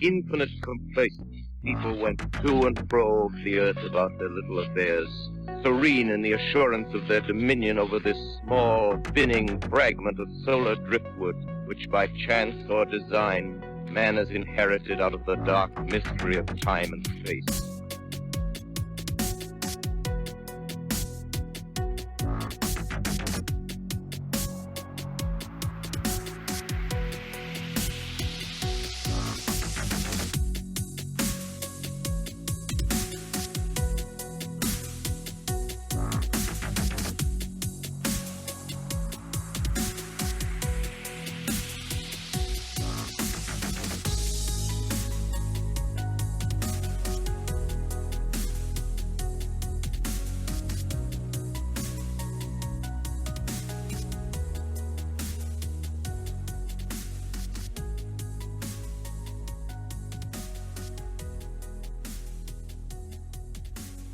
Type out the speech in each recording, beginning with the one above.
infinite complacence, people went to and fro over the earth about their little affairs, serene in the assurance of their dominion over this small, spinning fragment of solar driftwood, which by chance or design man has inherited out of the dark mystery of time and space.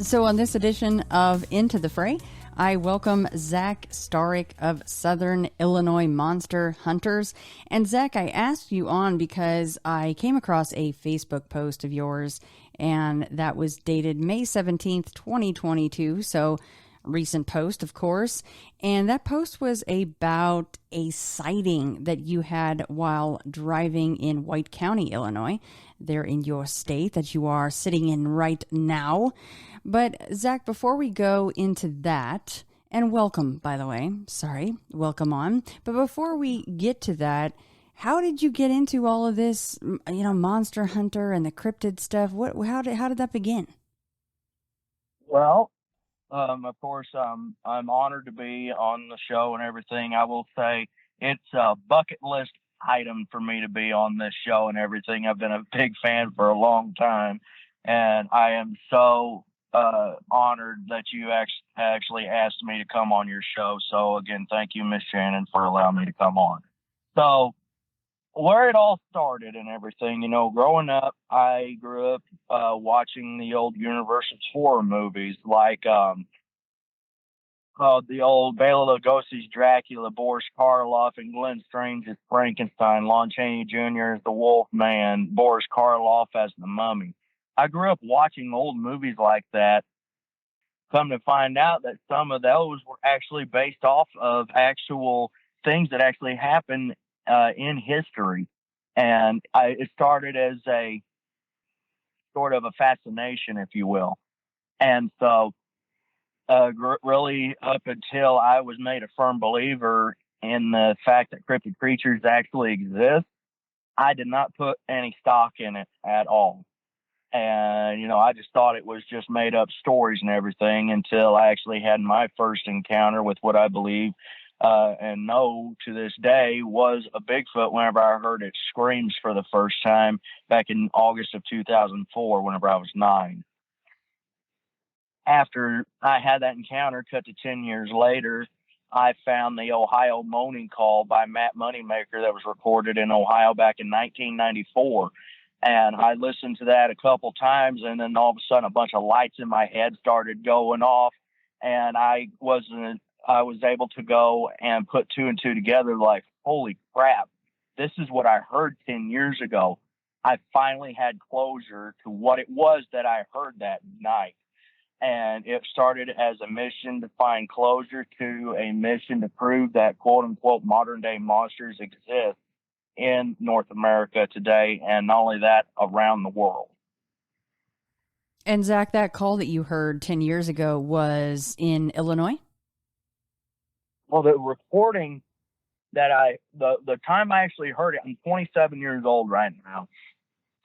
So on this edition of Into the Fray, I welcome Zach Starrick of Southern Illinois Monster Hunters. And Zach, I asked you on because I came across a Facebook post of yours, and that was dated May 17th, 2022. So recent post, of course. And that post was about a sighting that you had while driving in White County, Illinois, there in your state that you are sitting in right now. But Zach, before we go into that, and welcome, by the way, sorry, welcome on. But before we get to that, how did you get into all of this, Monster Hunter and the cryptid stuff? How did that begin? Well, of course, I'm honored to be on the show and everything. I will say it's a bucket list item for me to be on this show and everything. I've been a big fan for a long time, and I am so honored that you actually asked me to come on your show. So again, thank you, Miss Shannon, for allowing me to come on. So where it all started and everything, growing up, I grew up watching the old Universal horror movies like the old Bela Lugosi's Dracula, Boris Karloff, and Glenn Strange as Frankenstein, Lon Chaney Jr. as the Wolfman, Boris Karloff as the Mummy. I grew up watching old movies like that. Come to find out that some of those were actually based off of actual things that actually happened in history. And it started as a sort of a fascination, if you will. And so really up until I was made a firm believer in the fact that cryptid creatures actually exist, I did not put any stock in it at all. And, I just thought it was just made up stories and everything until I actually had my first encounter with what I believe and know to this day was a Bigfoot whenever I heard its screams for the first time back in August of 2004, whenever I was 9. After I had that encounter, cut to 10 years later, I found the Ohio Moaning Call by Matt Moneymaker that was recorded in Ohio back in 1994. And I listened to that a couple times, and then all of a sudden a bunch of lights in my head started going off, and I was able to go and put two and two together like, holy crap, this is what I heard 10 years ago. I finally had closure to what it was that I heard that night. And it started as a mission to find closure to a mission to prove that quote-unquote modern-day monsters exist in North America today, and not only that, around the world. And Zach, that call that you heard 10 years ago was in Illinois? Well, the recording that the time I actually heard it, I'm 27 years old right now.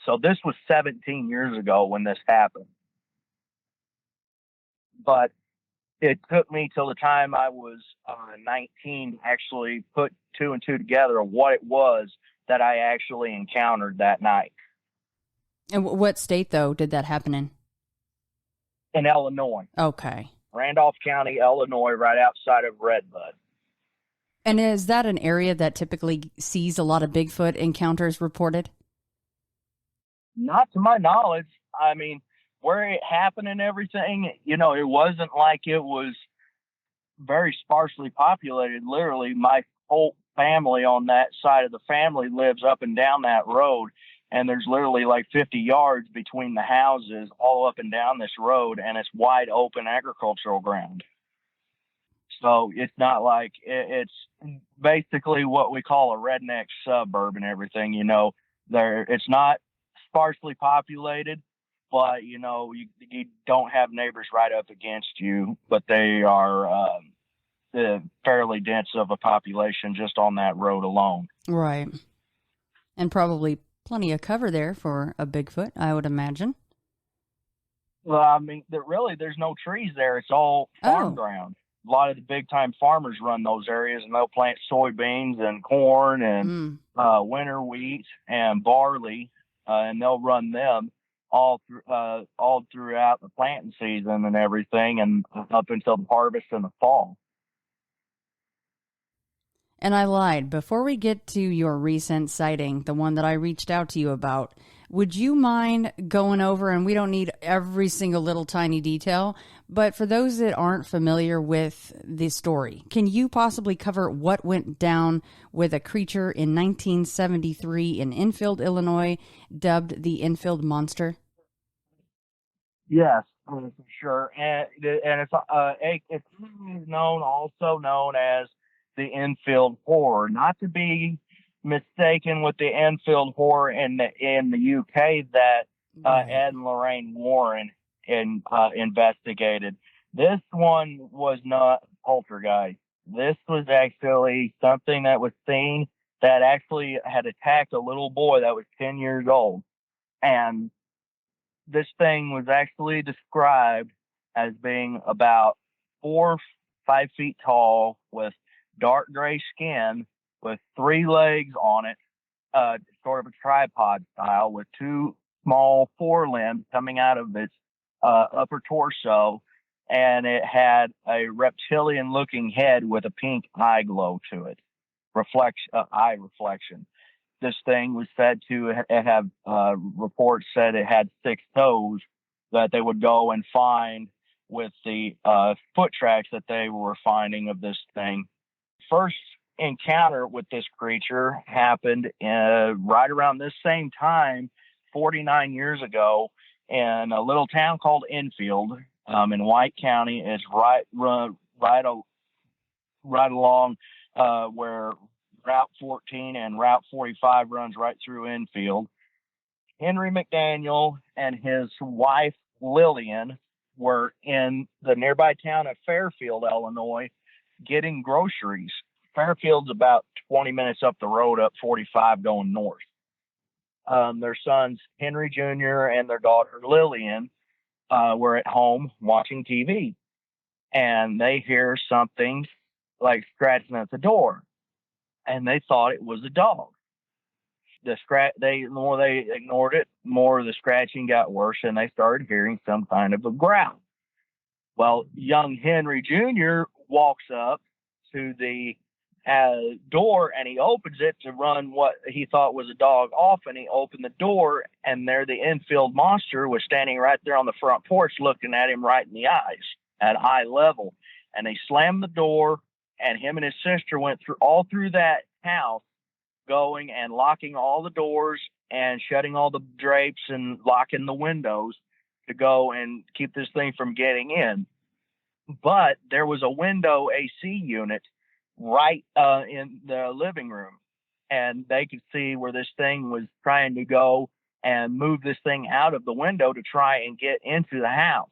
So this was 17 years ago when this happened. But it took me till the time I was 19 to actually put two and two together of what it was that I actually encountered that night. And what state, though, did that happen in? In Illinois. Okay. Randolph County, Illinois, right outside of Redbud. And is that an area that typically sees a lot of Bigfoot encounters reported? Not to my knowledge. I mean, where it happened and everything, it wasn't like it was very sparsely populated. Literally, my whole family on that side of the family lives up and down that road. and there's literally like 50 yards between the houses all up and down this road, and it's wide open agricultural ground. So it's not like it's basically what we call a redneck suburb and everything. It's not sparsely populated, but you don't have neighbors right up against you, but they are fairly dense of a population just on that road alone. Right. And probably plenty of cover there for a Bigfoot, I would imagine. Well, I mean, there's no trees there. It's all farm ground. A lot of the big time farmers run those areas, and they'll plant soybeans and corn and winter wheat and barley, and they'll run them all throughout the planting season and everything, and up until the harvest in the fall. And I lied. Before we get to your recent sighting, the one that I reached out to you about, would you mind going over, and we don't need every single little tiny detail, but for those that aren't familiar with the story, can you possibly cover what went down with a creature in 1973 in Enfield, Illinois, dubbed the Enfield Monster? Yes, for sure. And it's also known as the Enfield Horror, not to be mistaken with the Enfield Horror in the UK that Ed and Lorraine Warren investigated. This one was not poltergeist. This was actually something that was seen that actually had attacked a little boy that was 10 years old. And this thing was actually described as being about 4 or 5 feet tall with dark gray skin with 3 legs on it, sort of a tripod style, with 2 small forelimbs coming out of its upper torso, and it had a reptilian looking head with a pink eye glow to it, eye reflection. This thing was said to have reports said it had 6 toes that they would go and find with the foot tracks that they were finding of this thing. First encounter with this creature happened right around this same time, 49 years ago, in a little town called Enfield in White County. It's right along where Route 14 and Route 45 runs right through Enfield. Henry McDaniel and his wife Lillian were in the nearby town of Fairfield, Illinois, getting groceries. Fairfield's about 20 minutes up the road, up 45 going north. Their sons, Henry Jr. and their daughter Lillian, were at home watching TV, and they hear something like scratching at the door, and they thought it was a dog. The more they ignored it, more the scratching got worse, and they started hearing some kind of a growl. Well, young Henry Jr. walks up to the door, and he opens it to run what he thought was a dog off, and he opened the door, and there the Enfield Monster was standing right there on the front porch looking at him right in the eyes at eye level. And they slammed the door, and him and his sister went all through that house, going and locking all the doors and shutting all the drapes and locking the windows to go and keep this thing from getting in. But there was a window AC unit right in the living room, and they could see where this thing was trying to go and move this thing out of the window to try and get into the house.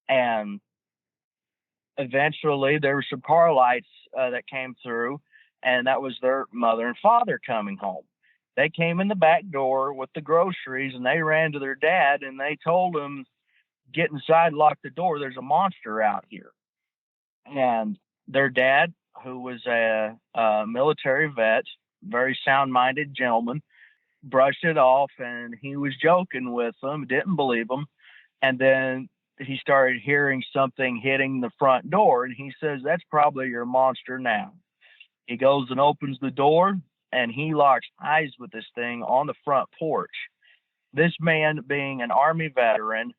And eventually there were some car lights that came through, and that was their mother and father coming home. They came in the back door with the groceries, and they ran to their dad, and they told him, "Get inside, lock the door. There's a monster out here." And their dad, who was a military vet, very sound-minded gentleman, brushed it off, and he was joking with them, didn't believe them. And then he started hearing something hitting the front door, and he says, "That's probably your monster now." He goes and opens the door, and he locks eyes with this thing on the front porch. This man, being an Army veteran,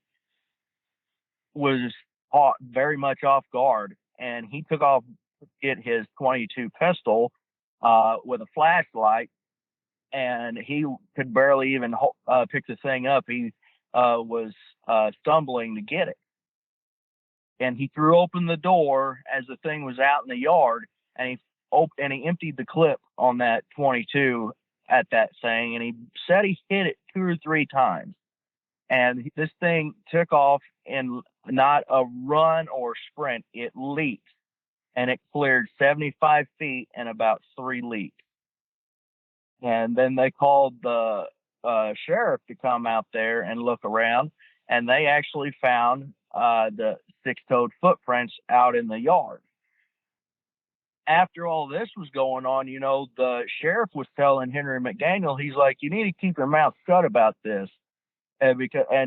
was caught very much off guard, and he took off to get his .22 pistol with a flashlight and he could barely even pick the thing up. He was stumbling to get it. And he threw open the door as the thing was out in the yard, and he emptied the clip on that 22 at that thing, and he said he hit it 2 or 3 times. And this thing took off in not a run or sprint. It leaped, and it cleared 75 feet in about 3 leaps. And then they called the sheriff to come out there and look around, and they actually found the 6-toed footprints out in the yard. After all this was going on, the sheriff was telling Henry McDaniel, he's like, you need to keep your mouth shut about this. And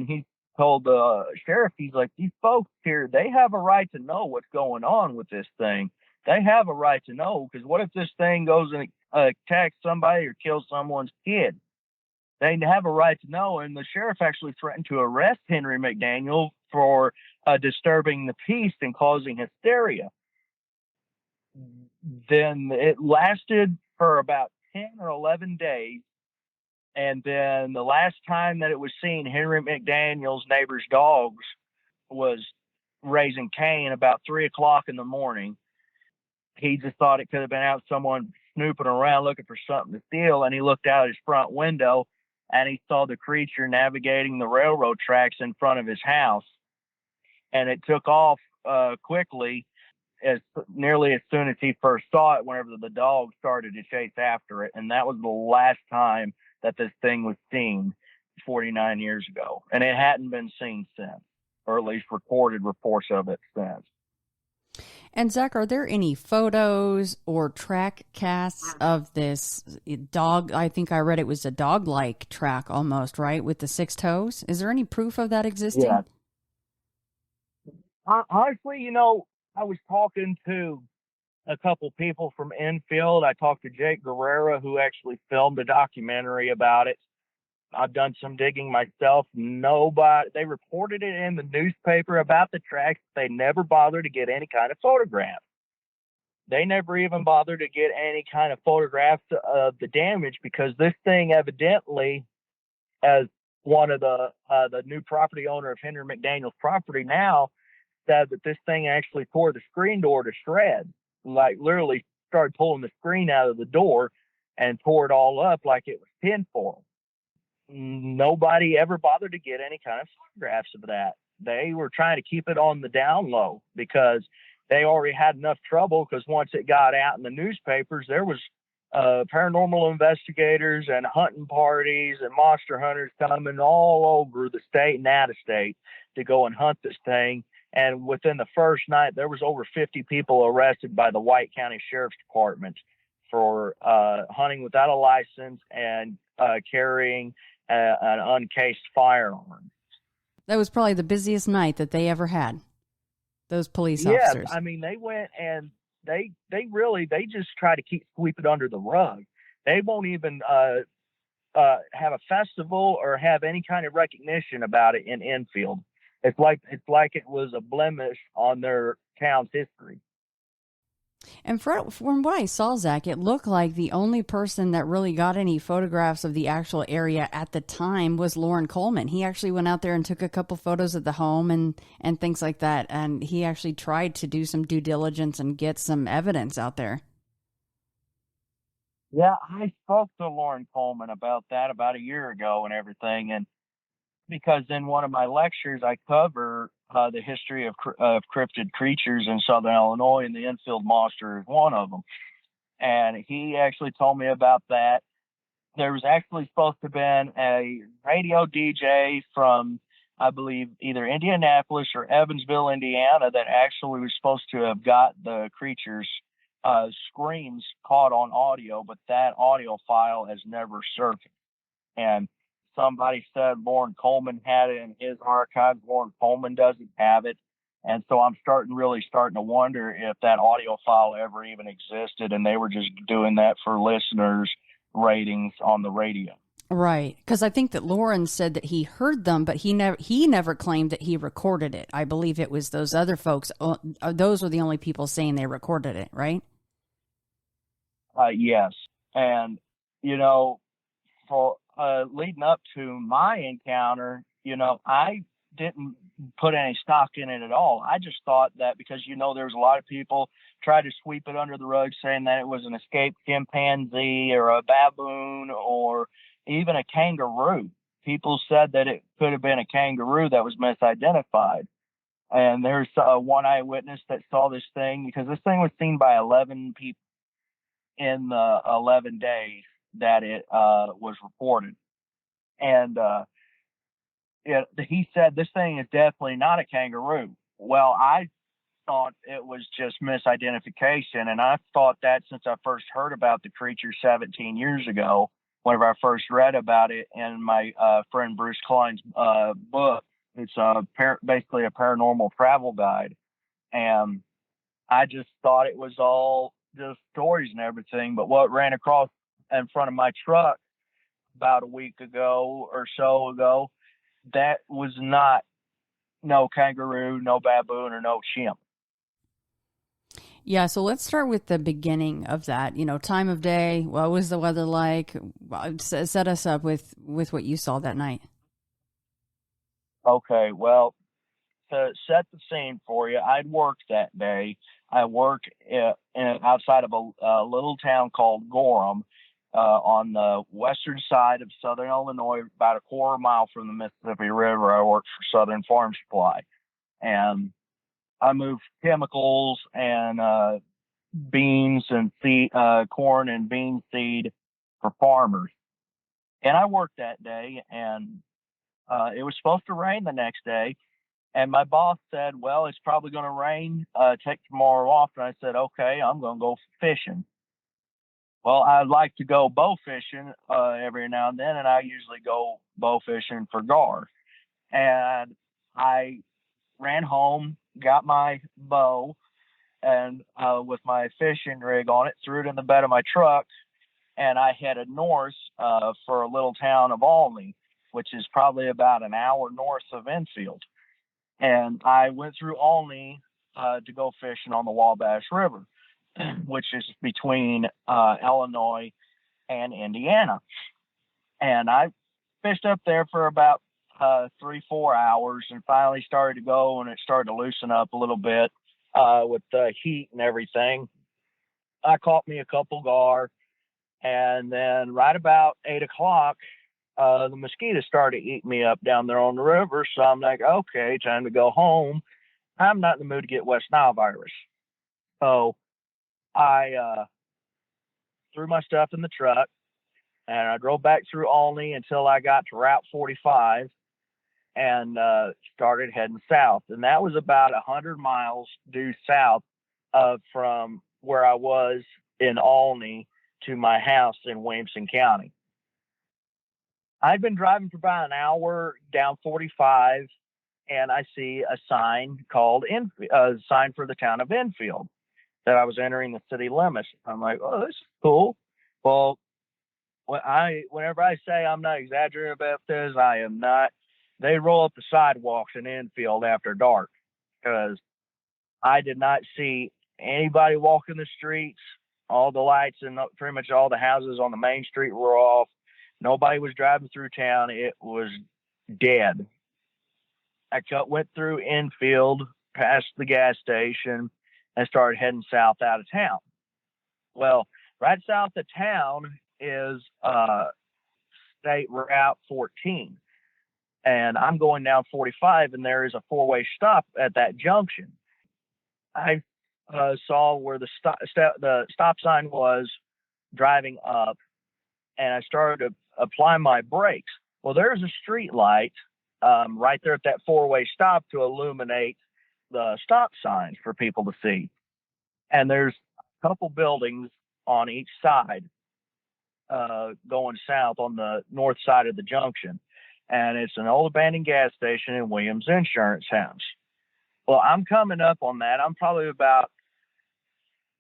he told the sheriff, he's like, these folks here, they have a right to know what's going on with this thing. They have a right to know, because what if this thing goes and attacks somebody or kills someone's kid? They have a right to know. And the sheriff actually threatened to arrest Henry McDaniel for disturbing the peace and causing hysteria. Then it lasted for about 10 or 11 days. And then the last time that it was seen, Henry McDaniel's neighbor's dogs was raising Cain about 3 o'clock in the morning. He just thought it could have been out someone snooping around looking for something to steal. And he looked out his front window and he saw the creature navigating the railroad tracks in front of his house. And it took off quickly, as nearly as soon as he first saw it, whenever the dog started to chase after it. And that was the last time that this thing was seen 49 years ago. And it hadn't been seen since, or at least recorded reports of it since. And Zach, are there any photos or track casts of this dog? I think I read it was a dog-like track almost, right? With the 6 toes. Is there any proof of that existing? Yeah. Honestly, I was talking to a couple people from Enfield. I talked to Jake Guerrera, who actually filmed a documentary about it. I've done some digging myself. They reported it in the newspaper about the tracks. They never bothered to get any kind of photograph. They never even bothered to get any kind of photographs of the damage, because this thing evidently, as one of the new property owner of Henry McDaniel's property now, said that this thing actually tore the screen door to shreds. Like literally started pulling the screen out of the door and tore it all up like it was tinfoil. Nobody ever bothered to get any kind of photographs of that. They were trying to keep it on the down low, because they already had enough trouble, because once it got out in the newspapers, there was paranormal investigators and hunting parties and monster hunters coming all over the state and out of state to go and hunt this thing. And within the first night, there was over 50 people arrested by the White County Sheriff's Department for hunting without a license and carrying an uncased firearm. That was probably the busiest night that they ever had, those police officers. Yeah, I mean, they went and they just try to keep it under the rug. They won't even have a festival or have any kind of recognition about it in Enfield. It's like it was a blemish on their town's history. And from what I saw, Zach, it looked like the only person that really got any photographs of the actual area at the time was Loren Coleman. He actually went out there and took a couple photos of the home and things like that. And he actually tried to do some due diligence and get some evidence out there. Yeah, I spoke to Loren Coleman about that about a year ago and everything. And because in one of my lectures, I cover the history of cryptid creatures in Southern Illinois, and the Enfield Monster is one of them. And he actually told me about that. There was actually supposed to have been a radio DJ from, I believe, either Indianapolis or Evansville, Indiana, that actually was supposed to have got the creature's screams caught on audio, but that audio file has never surfaced. And somebody said Loren Coleman had it in his archives. Loren Coleman doesn't have it. And so I'm starting to wonder if that audio file ever even existed, and they were just doing that for listeners' ratings on the radio. Right, because I think that Loren said that he heard them, but he never claimed that he recorded it. I believe it was those other folks. Those were the only people saying they recorded it, right? Yes. And, for leading up to my encounter, I didn't put any stock in it at all. I just thought that because, there was a lot of people tried to sweep it under the rug saying that it was an escaped chimpanzee or a baboon or even a kangaroo. People said that it could have been a kangaroo that was misidentified. And there's one eyewitness that saw this thing, because this thing was seen by 11 people in the 11 days that it was reported. And he said this thing is definitely not a kangaroo. Well, I thought it was just misidentification, and I thought that since I first heard about the creature 17 years ago, whenever I first read about it in my friend Bruce Klein's book. It's basically a paranormal travel guide, and I just thought it was all just stories and everything. But what ran across in front of my truck about a week ago or so ago, that was not no kangaroo, no baboon, or no chimp. Yeah, so let's start with the beginning of that. Time of day. What was the weather like? Set us up with what you saw that night. Okay, well, to set the scene for you, I'd worked that day. I worked outside of a little town called Gorham on the western side of southern Illinois, about a quarter mile from the Mississippi River. I worked for Southern Farm Supply, and I moved chemicals and beans and corn and bean seed for farmers. And I worked that day, and it was supposed to rain the next day. And my boss said, well, it's probably going to rain. Take tomorrow off. And I said, okay, I'm going to go fishing. Well, I'd like to go bow fishing every now and then, and I usually go bow fishing for gar. And I ran home, got my bow, and with my fishing rig on it, threw it in the bed of my truck, and I headed north for a little town of Olney, which is probably about an hour north of Enfield. And I went through Olney to go fishing on the Wabash River, which is between Illinois and Indiana. And I fished up there for about 3-4 hours, and finally started to go, and it started to loosen up a little bit with the heat and everything. I caught me a couple gar, and then right about 8 o'clock, the mosquitoes started eating me up down there on the river. So I'm like, okay, time to go home. I'm not in the mood to get West Nile virus. So I threw my stuff in the truck, and I drove back through Olney until I got to Route 45 and started heading south. And that was about 100 miles due south from where I was in Olney to my house in Williamson County. I'd been driving for about an hour down 45, and I see a sign called sign for the town of Enfield, that I was entering the city limits. I'm like, oh, this is cool. Well, whenever I say I'm not exaggerating about this, I am not. They roll up the sidewalks in Enfield after dark, because I did not see anybody walking the streets. All the lights and pretty much all the houses on the main street were off. Nobody was driving through town. It was dead. I went through Enfield, past the gas station, and started heading south out of town. Well, right south of town is State Route 14. And I'm going down 45, and there is a four-way stop at that junction. I saw where the stop sign was, driving up, and I started to apply my brakes. Well, there's a street light right there at that four-way stop to illuminate the stop signs for people to see. And there's a couple buildings on each side going south on the north side of the junction. And it's an old abandoned gas station and Williams Insurance House. Well, I'm coming up on that. I'm probably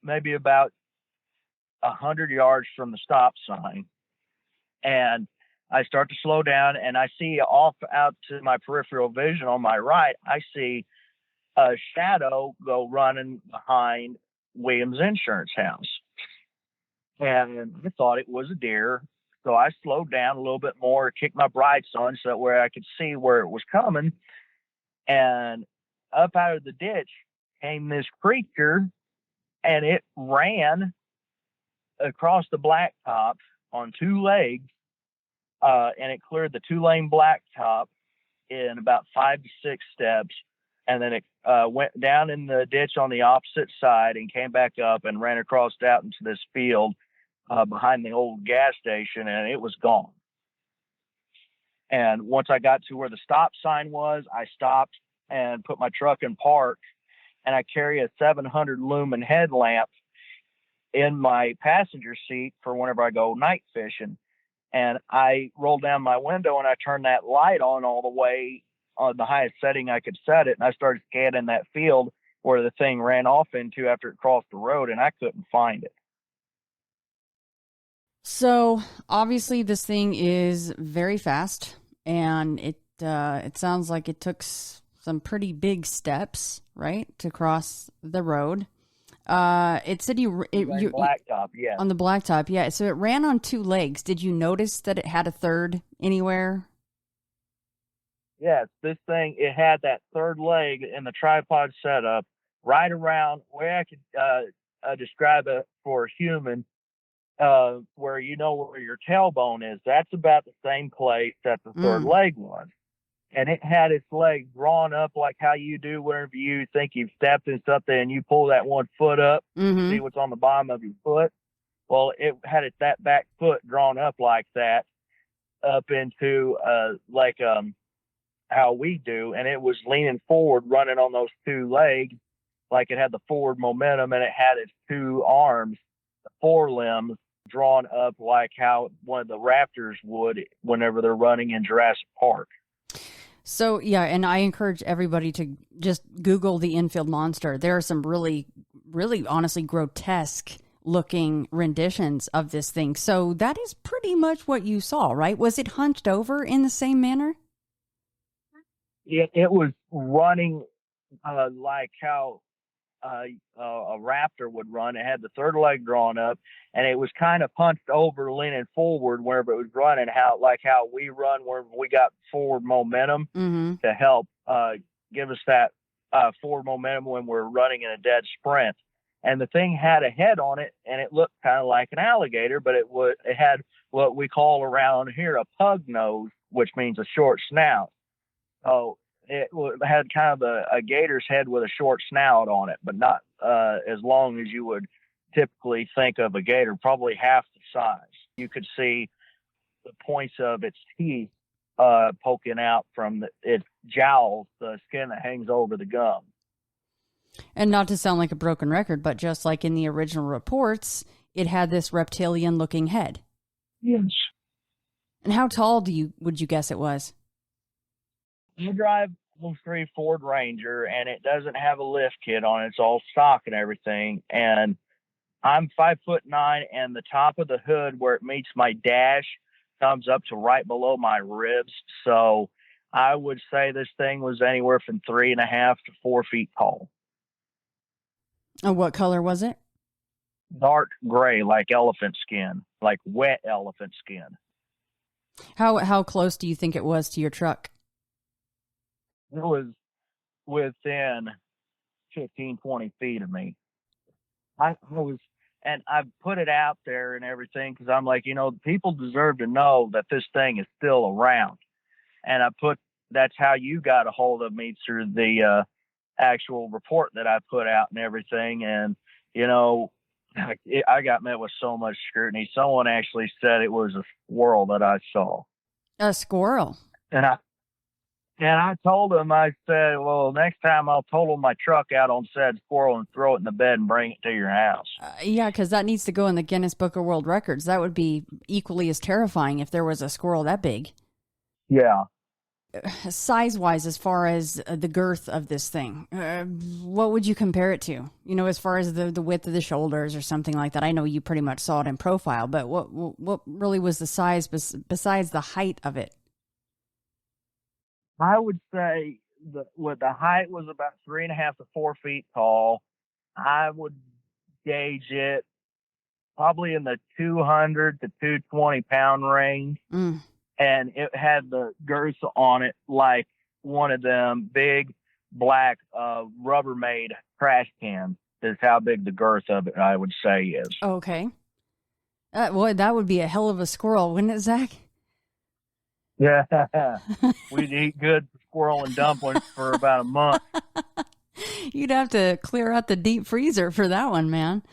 maybe about 100 yards from the stop sign. And I start to slow down, and I see off out to my peripheral vision on my right, I see a shadow go running behind Williams Insurance House. And I thought it was a deer. So I slowed down a little bit more, kicked my brights on so that where I could see where it was coming. And up out of the ditch came this creature, and it ran across the blacktop on 2 legs, and it cleared the 2-lane blacktop in about 5 to 6 steps. And then it went down in the ditch on the opposite side and came back up and ran across out into this field behind the old gas station, and it was gone. And once I got to where the stop sign was, I stopped and put my truck in park, and I carry a 700 lumen headlamp in my passenger seat for whenever I go night fishing. And I rolled down my window and I turned that light on all the way on the highest setting I could set it. And I started scanning that field where the thing ran off into after it crossed the road, and I couldn't find it. So obviously this thing is very fast, and it sounds like it took some pretty big steps, right, to cross the road. It said you blacktop, yeah. On the blacktop, yeah. So it ran on 2 legs. Did you notice that it had a third anywhere? Yes, this thing, it had that third leg in the tripod setup right around where I could describe it for a human, where you know where your tailbone is. That's about the same place that the third leg was. And it had its leg drawn up like how you do whenever you think you've stepped in something and you pull that one foot up to see what's on the bottom of your foot. Well, it had that back foot drawn up like that, up into how we do, and it was leaning forward, running on those 2 legs, like it had the forward momentum, and it had its 2 arms, the forelimbs, drawn up like how one of the raptors would whenever they're running in Jurassic Park. So, yeah, and I encourage everybody to just Google the Enfield Monster. There are some really, really honestly grotesque looking renditions of this thing. So that is pretty much what you saw, right? Was it hunched over in the same manner? It was running like how a raptor would run. It had the third leg drawn up, and it was kind of punched over, leaning forward wherever it was running. How we run, where we got forward momentum to help give us that forward momentum when we're running in a dead sprint. And the thing had a head on it, and it looked kind of like an alligator, but it had what we call around here a pug nose, which means a short snout. So it had kind of a gator's head with a short snout on it, but not as long as you would typically think of a gator, probably half the size. You could see the points of its teeth poking out from its jowls, the skin that hangs over the gum. And not to sound like a broken record, but just like in the original reports, it had this reptilian-looking head. Yes. And how tall would you guess it was? I drive a 3 Ford Ranger, and it doesn't have a lift kit on it. It's all stock and everything. And I'm 5'9", and the top of the hood where it meets my dash comes up to right below my ribs. So I would say this thing was anywhere from 3.5 to 4 feet tall. And what color was it? Dark gray, like elephant skin, like wet elephant skin. How close do you think it was to your truck? It was within 15, 20 feet of me. I put it out there and everything because I'm like, people deserve to know that this thing is still around. And that's how you got a hold of me, through the actual report that I put out and everything. And, I got met with so much scrutiny. Someone actually said it was a squirrel that I saw. A squirrel? And I told him, I said, well, next time I'll total my truck out on said squirrel and throw it in the bed and bring it to your house. Yeah, because that needs to go in the Guinness Book of World Records. That would be equally as terrifying if there was a squirrel that big. Yeah. Size-wise, as far as the girth of this thing, what would you compare it to? As far as the width of the shoulders or something like that. I know you pretty much saw it in profile, but what really was the size besides the height of it? I would say the height was about 3.5 to 4 feet tall. I would gauge it probably in the 200 to 220 pound range. Mm. And it had the girth on it like one of them big black Rubbermaid trash cans is how big the girth of it, I would say, is. Okay. Boy, that would be a hell of a squirrel, wouldn't it, Zach? Yeah. We'd eat good squirrel and dumplings for about a month. You'd have to clear out the deep freezer for that one, man.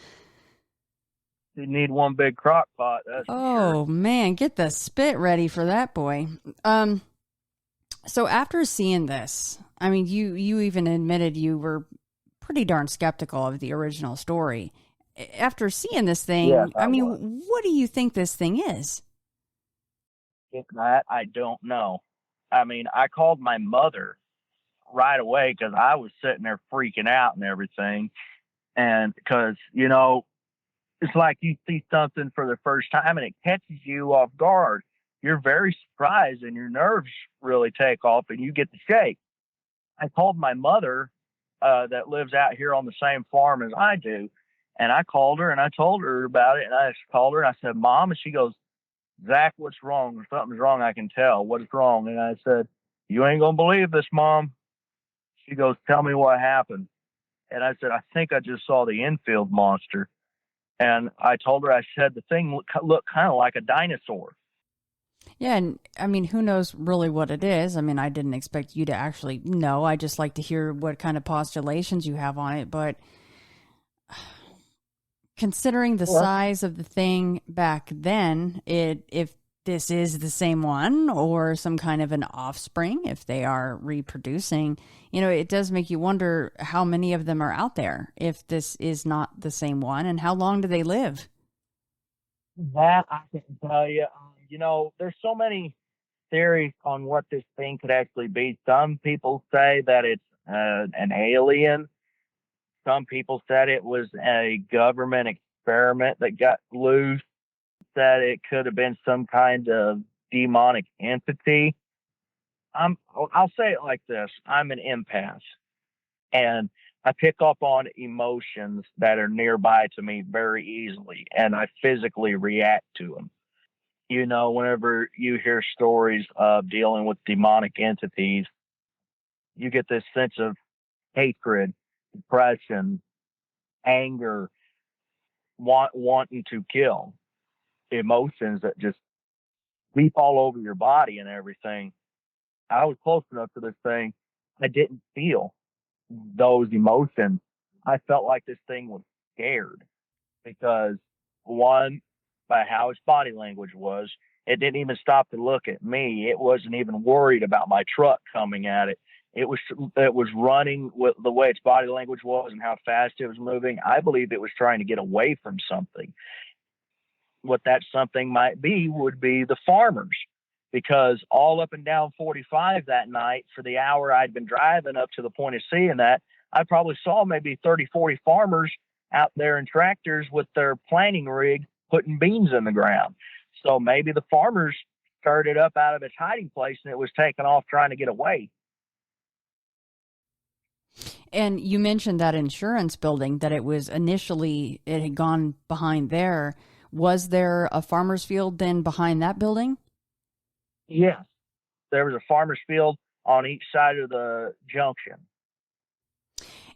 You need one big crock pot. That's Oh, for man, get the spit ready for that boy. So after seeing this, I mean, you even admitted you were pretty darn skeptical of the original story. After seeing this thing, Yes, I mean, was. what do you think this thing is? That I don't know. I mean, I called my mother right away because I was sitting there freaking out and everything. And because, you know, it's like you see something for the first time and it catches you off guard. You're very surprised and your nerves really take off and you get the shake. I called my mother that lives out here on the same farm as I do. And I called her and I told her about it. And I called her and I said, Mom, and she goes, Zach, what's wrong? Something's wrong. I can tell. What's wrong? And I said, you ain't going to believe this, Mom. She goes, tell me what happened. And I said, I think I just saw the Enfield Monster. And I told her, I said, the thing looked kind of like a dinosaur. Yeah, and I mean, who knows really what it is? I mean, I didn't expect you to actually know. I just like to hear what kind of postulations you have on it. But considering the size of the thing back then, if this is the same one or some kind of an offspring, if they are reproducing, you know, it does make you wonder how many of them are out there if this is not the same one, and how long do they live? That I can tell you. You know, there's so many theories on what this thing could actually be. Some people say that it's an alien. Some people said it was a government experiment that got loose, that it could have been some kind of demonic entity. I'll say it like this. I'm an empath, and I pick up on emotions that are nearby to me very easily, and I physically react to them. You know, whenever you hear stories of dealing with demonic entities, you get this sense of hatred, depression, anger, wanting to kill, emotions that just leap all over your body and everything. I was close enough to this thing. I didn't feel those emotions. I felt like this thing was scared because, one, by how its body language was, it didn't even stop to look at me. It wasn't even worried about my truck coming at it. It was running with the way its body language was and how fast it was moving. I believe it was trying to get away from something. What that something might be would be the farmers, because all up and down 45 that night for the hour I'd been driving up to the point of seeing that, I probably saw maybe 30, 40 farmers out there in tractors with their planting rig putting beans in the ground. So maybe the farmers stirred it up out of its hiding place and it was taking off trying to get away. And you mentioned that insurance building, that it had gone behind there. Was there a farmer's field then behind that building? Yes. There was a farmer's field on each side of the junction.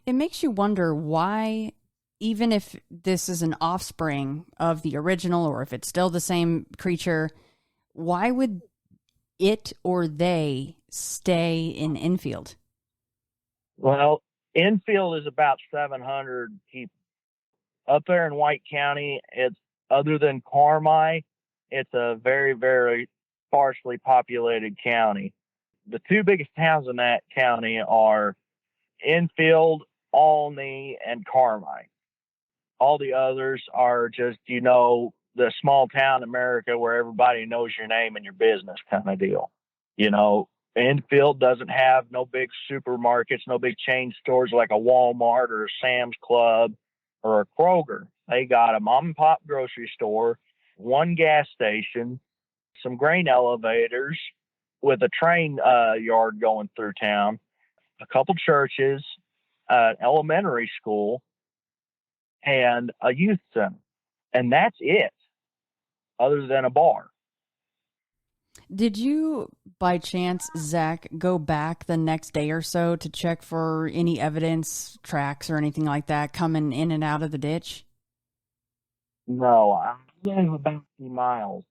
It makes you wonder why, even if this is an offspring of the original or if it's still the same creature, why would it or they stay in Enfield? Well, Enfield is about 700 people. Up there in White County, it's, other than Carmi, it's a very, very sparsely populated county. The two biggest towns in that county are Enfield, Olney, and Carmi. All the others are just, you know, the small town America where everybody knows your name and your business kind of deal. You know, Enfield doesn't have no big supermarkets, no big chain stores like a Walmart or a Sam's Club or a Kroger. They got a mom and pop grocery store, one gas station, some grain elevators with a train yard going through town, a couple churches, an elementary school, and a youth center. And that's it, other than a bar. Did you, by chance, Zach, go back the next day or so to check for any evidence, tracks, or anything like that coming in and out of the ditch? No, I live about 50 miles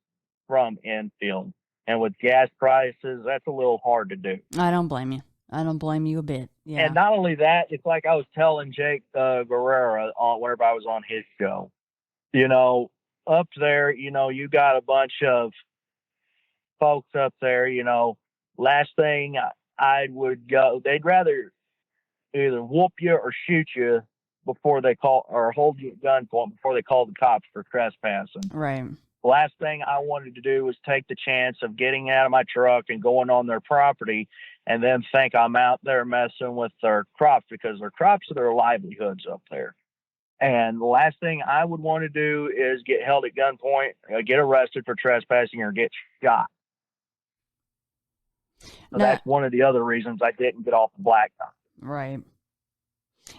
from Enfield. And with gas prices, that's a little hard to do. I don't blame you. I don't blame you a bit. Yeah. And not only that, it's like I was telling Jake Guerrera whenever I was on his show. Up there, you got a bunch of folks up there, last thing I would go, they'd rather either whoop you or shoot you before they call, or hold you at gunpoint before they call the cops for trespassing. Right. The last thing I wanted to do was take the chance of getting out of my truck and going on their property and then think I'm out there messing with their crops, because their crops are their livelihoods up there. And the last thing I would want to do is get held at gunpoint, get arrested for trespassing, or get shot. So that's one of the other reasons I didn't get off the blacktop. Right.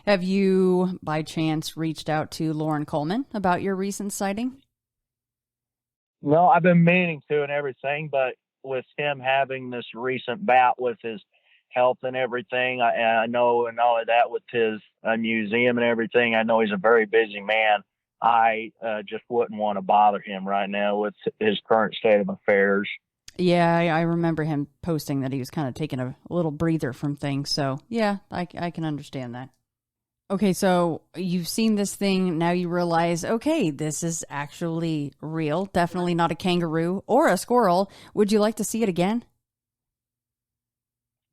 Have you, by chance, reached out to Lauren Coleman about your recent sighting? No, I've been meaning to and everything, but with him having this recent bout with his health and everything, I know, and all of that with his museum and everything, I know he's a very busy man. I just wouldn't want to bother him right now with his current state of affairs. Yeah, I remember him posting that he was kind of taking a little breather from things. So, yeah, I can understand that. Okay, so you've seen this thing. Now you realize, okay, this is actually real. Definitely not a kangaroo or a squirrel. Would you like to see it again?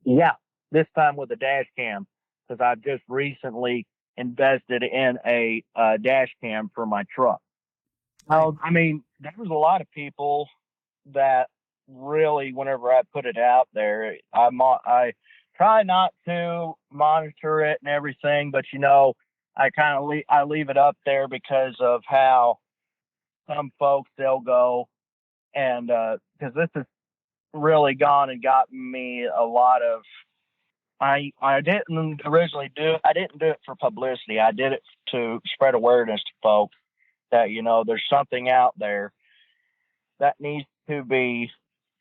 Yeah, this time with a dash cam, because I've just recently invested in a dash cam for my truck. Right. I mean, there was a lot of people that really, whenever I put it out there, I try not to monitor it and everything, but I kind of I leave it up there because of how some folks, they'll go and because this has really gone and gotten me a lot of. I didn't originally do it. I didn't do it for publicity. I did it to spread awareness to folks that there's something out there that needs to be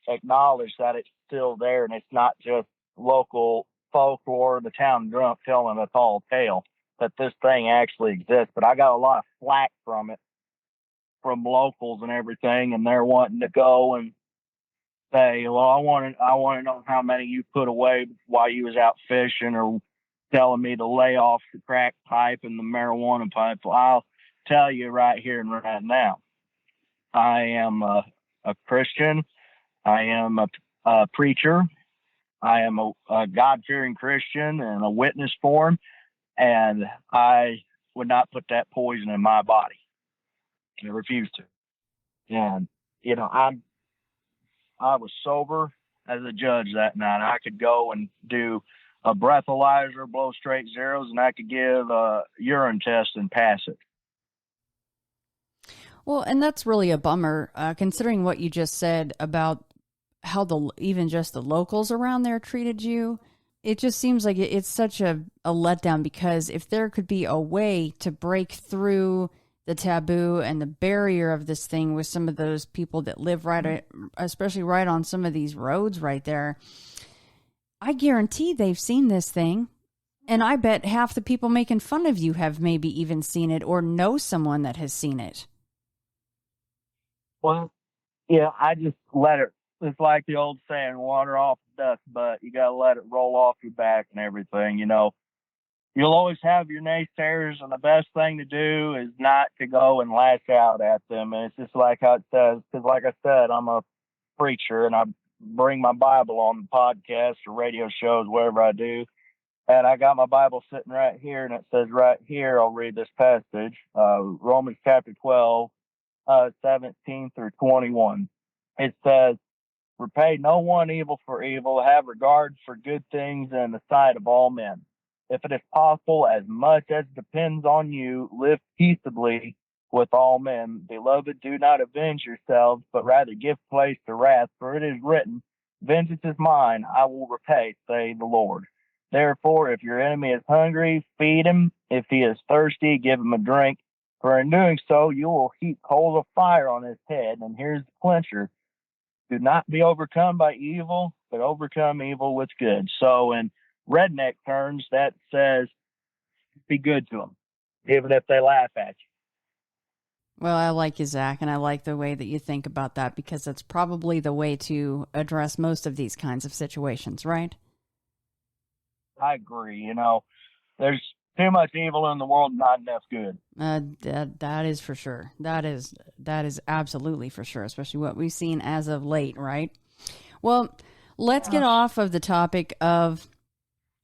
acknowledged, that it's still there, and it's not just local folklore, the town drunk telling a tall tale, that this thing actually exists. But I got a lot of flack from it, from locals and everything, and they're wanting to go and say, well, I want to know how many you put away while you was out fishing, or telling me to lay off the crack pipe and the marijuana pipe. Well, I'll tell you right here and right now, I am a Christian. I am a preacher. I am a God-fearing Christian and a witness for him, and I would not put that poison in my body. I refuse to. And, I was sober as a judge that night. I could go and do a breathalyzer, blow straight zeros, and I could give a urine test and pass it. Well, and that's really a bummer, considering what you just said about how even just the locals around there treated you. It just seems like it's such a letdown, because if there could be a way to break through the taboo and the barrier of this thing with some of those people that live especially right on some of these roads right there, I guarantee they've seen this thing. And I bet half the people making fun of you have maybe even seen it or know someone that has seen it. Well, yeah, I just let it. It's like the old saying, water off the duck, but you got to let it roll off your back and everything. You'll always have your naysayers, and the best thing to do is not to go and lash out at them. And it's just like how it says, because like I said, I'm a preacher, and I bring my Bible on the podcast or radio shows, wherever I do. And I got my Bible sitting right here, and it says right here, I'll read this passage, Romans chapter 12, 17 through 21. It says, repay no one evil for evil, have regard for good things in the sight of all men. If it is possible, as much as depends on you, live peaceably with all men. Beloved, do not avenge yourselves, but rather give place to wrath, for it is written, vengeance is mine, I will repay, say the Lord. Therefore, if your enemy is hungry, feed him. If he is thirsty, give him a drink. For in doing so, you will heap coals of fire on his head. And here's the clincher. Do not be overcome by evil, but overcome evil with good. So in redneck terms, that says be good to them, even if they laugh at you. Well, I like you, Zach, and I like the way that you think about that because that's probably the way to address most of these kinds of situations, right? I agree. There's too much evil in the world, not enough good. That is for sure. That is absolutely for sure, especially what we've seen as of late, right? Well, let's get off of the topic of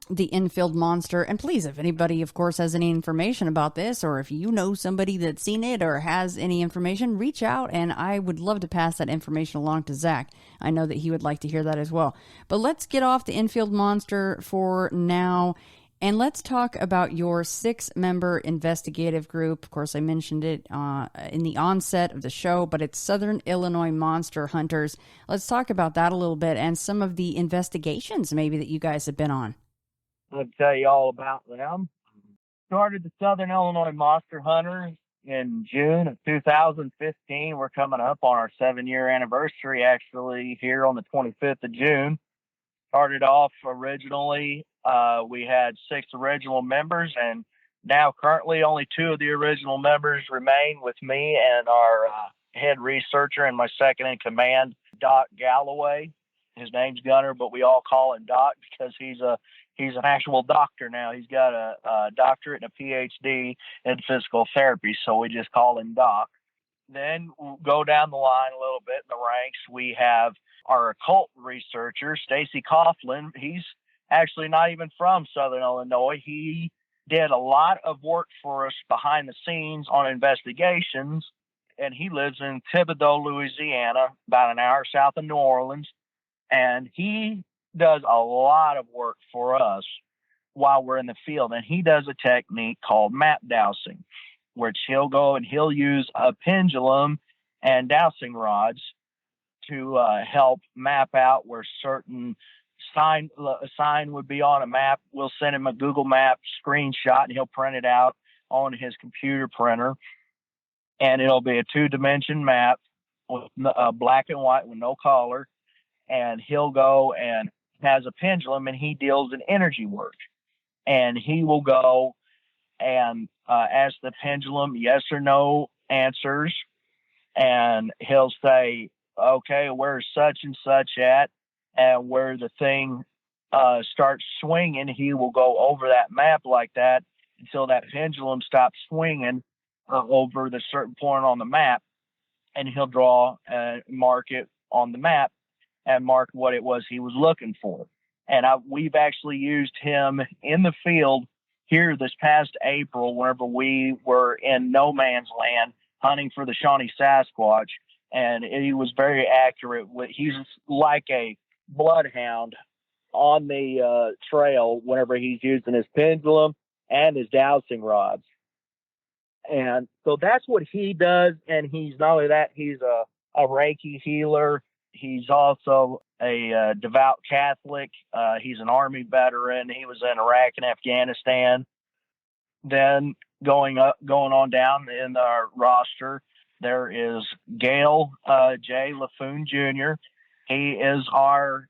the Enfield Monster. And please, if anybody, of course, has any information about this, or if you know somebody that's seen it or has any information, reach out, and I would love to pass that information along to Zach. I know that he would like to hear that as well. But let's get off the Enfield Monster for now, and let's talk about your 6-member investigative group. Of course, I mentioned it in the onset of the show, but it's Southern Illinois Monster Hunters. Let's talk about that a little bit and some of the investigations maybe that you guys have been on. I'll tell you all about them. Started the Southern Illinois Monster Hunters in June of 2015. We're coming up on our 7-year anniversary, actually, here on the 25th of June. Started off originally, we had 6 original members, and now currently only 2 of the original members remain with me and our head researcher and my second in command, Doc Galloway. His name's Gunner, but we all call him Doc because he's an actual doctor now. He's got a doctorate and a PhD in physical therapy, so we just call him Doc. Then we'll go down the line a little bit in the ranks. We have our occult researcher, Stacy Coughlin. He's actually not even from Southern Illinois. He did a lot of work for us behind the scenes on investigations, and he lives in Thibodaux, Louisiana, about an hour south of New Orleans. And he does a lot of work for us while we're in the field. And he does a technique called map dowsing, which he'll go and he'll use a pendulum and dowsing rods to help map out where certain sign would be on a map. We'll send him a Google Map screenshot and he'll print it out on his computer printer. And it'll be a 2-dimension map with black and white with no color. And he'll go and has a pendulum and he deals in energy work. And he will go and ask the pendulum yes or no answers. And he'll say, okay, where's such and such at? And where the thing starts swinging, he will go over that map like that until that pendulum stops swinging over the certain point on the map. And he'll draw and mark it on the map and mark what it was he was looking for. And we've actually used him in the field here this past April whenever we were in no man's land hunting for the Shawnee Sasquatch. And he was very accurate. He's like a bloodhound on the trail whenever he's using his pendulum and his dowsing rods. And so that's what he does. And he's not only that, he's a Reiki healer. He's also a devout Catholic. He's an Army veteran. He was in Iraq and Afghanistan. Then going on down in our roster, there is Gail J. LaFoon Jr. He's our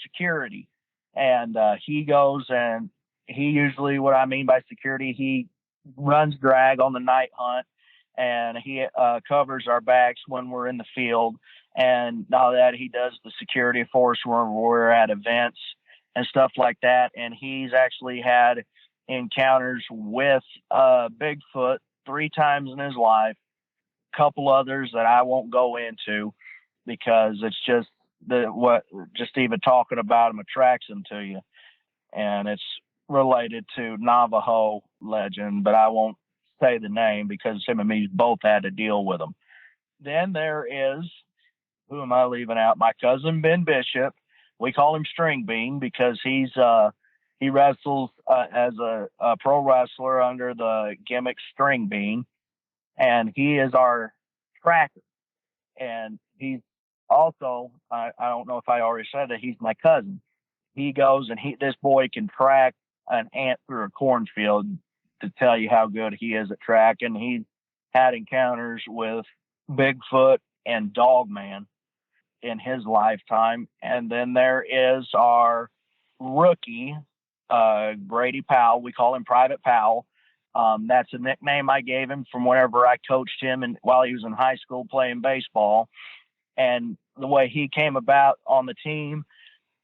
security, and he goes and he usually, what I mean by security, he runs drag on the night hunt, and he covers our backs when we're in the field. And now that he does the security for us when we're at events and stuff like that. And he's actually had encounters with Bigfoot 3 times in his life, a couple others that I won't go into because it's just just even talking about him attracts him to you. And it's related to Navajo legend, but I won't say the name because him and me both had to deal with them. Then there is, who am I leaving out? My cousin Ben Bishop. We call him String Bean because he wrestles as a pro wrestler under the gimmick String Bean, and he is our tracker. And he's also, I don't know if I already said that, he's my cousin. He goes and this boy can track an ant through a cornfield to tell you how good he is at tracking. He had encounters with Bigfoot and Dogman in his lifetime. And then there is our rookie, Brady Powell. We call him Private Powell. That's a nickname I gave him from whenever I coached him while he was in high school playing baseball. And the way he came about on the team,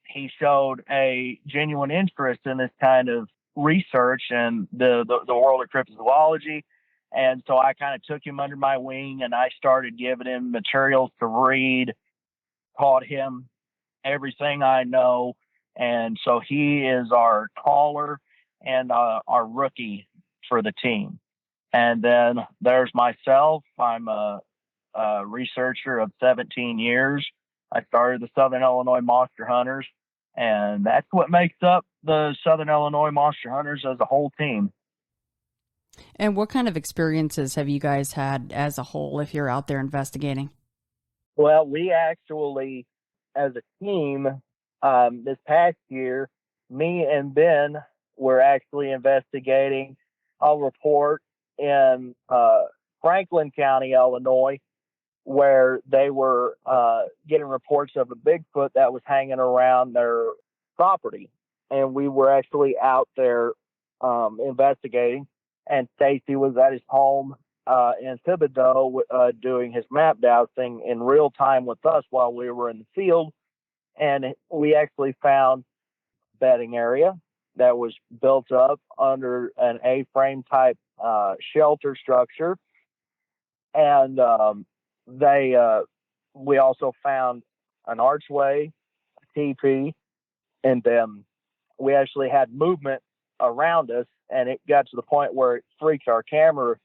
he showed a genuine interest in this kind of research and the world of cryptozoology. And so I kind of took him under my wing, and I started giving him materials to read, taught him everything I know. And so he is our caller and our rookie for the team. And then there's myself. I'm a researcher of 17 years. I started the Southern Illinois Monster Hunters, and that's what makes up the Southern Illinois Monster Hunters as a whole team. And what kind of experiences have you guys had as a whole if you're out there investigating? Well, we actually, as a team, this past year, me and Ben were actually investigating a report in Franklin County, Illinois, where they were getting reports of a Bigfoot that was hanging around their property. And we were actually out there investigating. And Stacy was at his home in Thibodeau doing his map dowsing in real time with us while we were in the field. And we actually found a bedding area that was built up under an A-frame type shelter structure. And we also found an archway, a teepee, and then we actually had movement around us, and it got to the point where it freaked our camera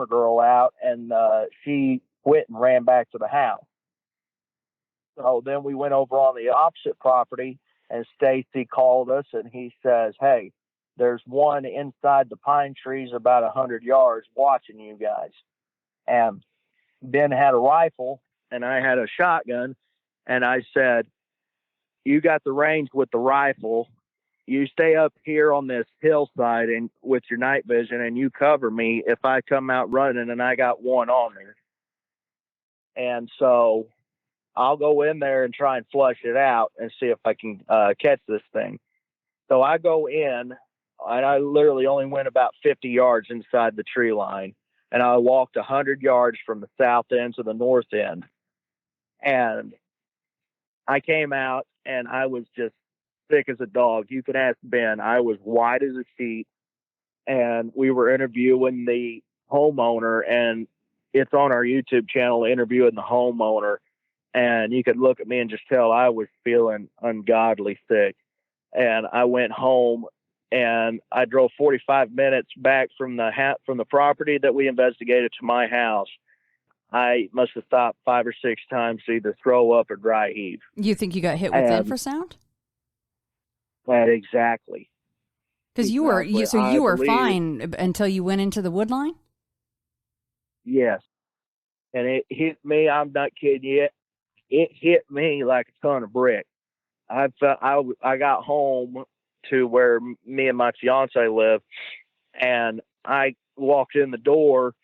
girl out, and she quit and ran back to the house. So then we went over on the opposite property, and Stacy called us, and he says, "Hey, there's one inside the pine trees about 100 yards watching you guys." And Ben had a rifle, and I had a shotgun, and I said, "You got the range with the rifle. You stay up here on this hillside and with your night vision, and you cover me if I come out running and I got one on there." And so I'll go in there and try and flush it out and see if I can catch this thing. So I go in, and I literally only went about 50 yards inside the tree line. And I walked 100 yards from the south end to the north end. And I came out, and I was just sick as a dog. You could ask Ben. I was white as a sheet. And we were interviewing the homeowner, and it's on our YouTube channel, interviewing the homeowner. And you could look at me and just tell I was feeling ungodly sick. And I went home, and I drove 45 minutes back from the property that we investigated to my house. I must have stopped 5 or 6 times to either throw up or dry heave. You think you got hit with infrasound? Exactly. Because you were fine until you went into the wood line? Yes. And it hit me, I'm not kidding you, it hit me like a ton of bricks. I got home to where me and my fiance live, and I walked in the door,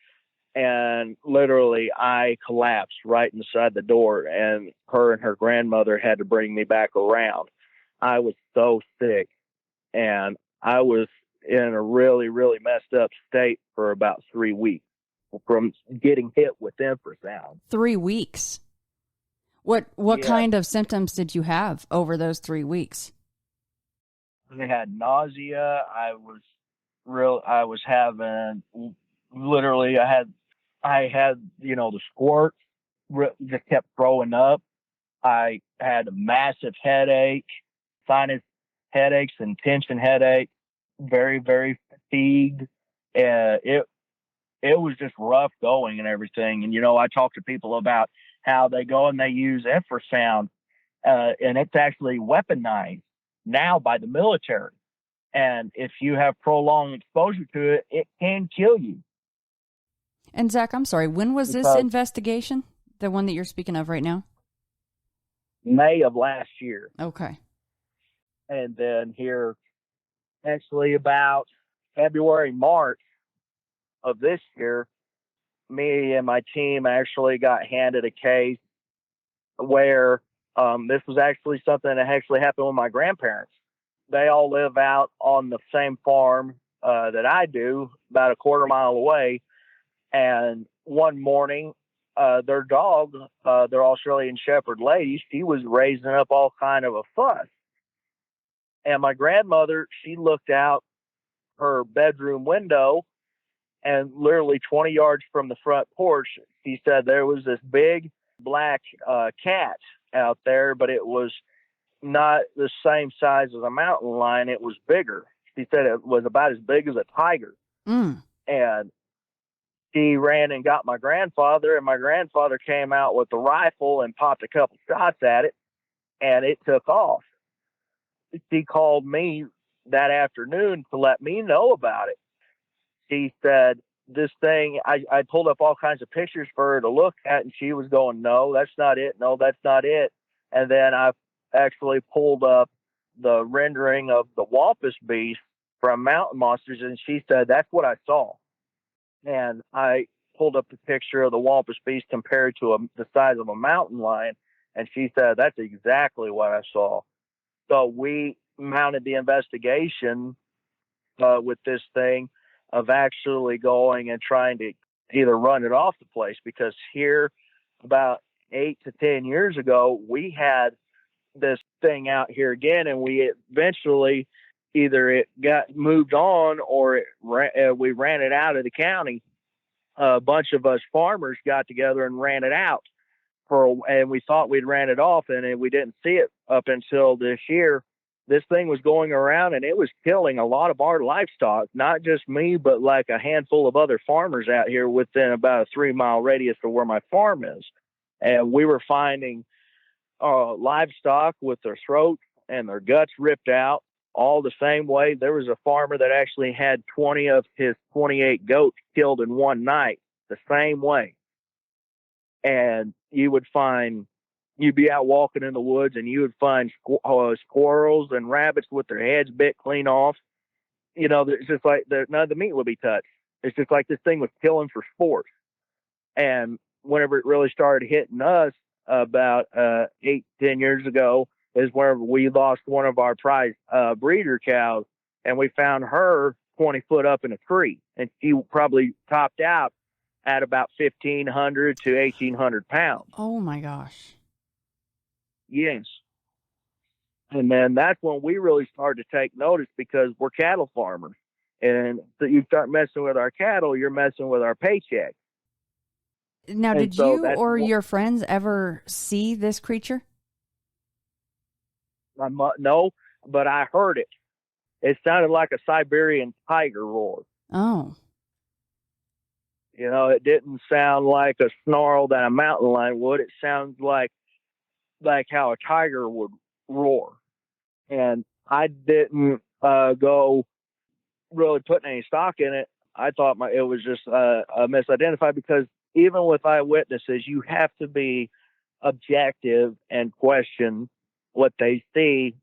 and literally I collapsed right inside the door, and her grandmother had to bring me back around. I was so sick, and I was in a really, really messed up state for about 3 weeks from getting hit with infrasound. 3 weeks? What kind of symptoms did you have over those 3 weeks? I had nausea. I was having literally. I had the squirt. Just kept throwing up. I had a massive headache, sinus headaches, and tension headache. Very, very fatigued. It was just rough going and everything. And I talk to people about how they go and they use infrasound, and it's actually weaponized now by the military. And if you have prolonged exposure to it, it can kill you. And Zach, I'm sorry, when was this investigation? The one that you're speaking of right now? May of last year. Okay. And then here, actually about February, March of this year, me and my team actually got handed a case where this was actually something that actually happened with my grandparents. They all live out on the same farm that I do, about a quarter mile away. And one morning, their dog, their Australian Shepherd lady, she was raising up all kind of a fuss. And my grandmother, she looked out her bedroom window, and literally 20 yards from the front porch, she said there was this big black cat out there, but it was not the same size as a mountain lion. It was bigger. She said it was about as big as a tiger. And she ran and got my grandfather, and my grandfather came out with the rifle and popped a couple shots at it, and it took off. She called me that afternoon to let me know about it. She said, this thing, I pulled up all kinds of pictures for her to look at, and she was going, no, that's not it. No, that's not it. And then I actually pulled up the rendering of the Wampus beast from Mountain Monsters, and she said, that's what I saw. And I pulled up the picture of the Wampus beast compared to the size of a mountain lion, and she said, that's exactly what I saw. So we mounted the investigation with this thing of actually going and trying to either run it off the place, because here about 8 to 10 years ago, we had this thing out here again, and we eventually either it got moved on or we ran it out of the county. A bunch of us farmers got together and ran it out and we thought we'd ran it off, and we didn't see it up until this year. This thing was going around, and it was killing a lot of our livestock, not just me, but like a handful of other farmers out here within about a 3-mile radius of where my farm is. And we were finding livestock with their throats and their guts ripped out all the same way. There was a farmer that actually had 20 of his 28 goats killed in one night, the same way. And you'd be out walking in the woods, and you would find squirrels and rabbits with their heads bit clean off. You know, it's just like none of the meat would be touched. It's just like this thing was killing for sport. And whenever it really started hitting us about 8-10 years ago is where we lost one of our prized breeder cows, and we found her 20 foot up in a tree, and she probably topped out at about 1,500 to 1,800 pounds. Oh my gosh. Yes. And then that's when we really started to take notice, because we're cattle farmers. And so you start messing with our cattle, you're messing with our paycheck. Now, did you or your friends ever see this creature? No, but I heard it. It sounded like a Siberian tiger roar. Oh. You know, it didn't sound like a snarl that a mountain lion would. It sounds like how a tiger would roar. And I didn't go really putting any stock in it. I thought it was just misidentified, because even with eyewitnesses, you have to be objective and question what they see,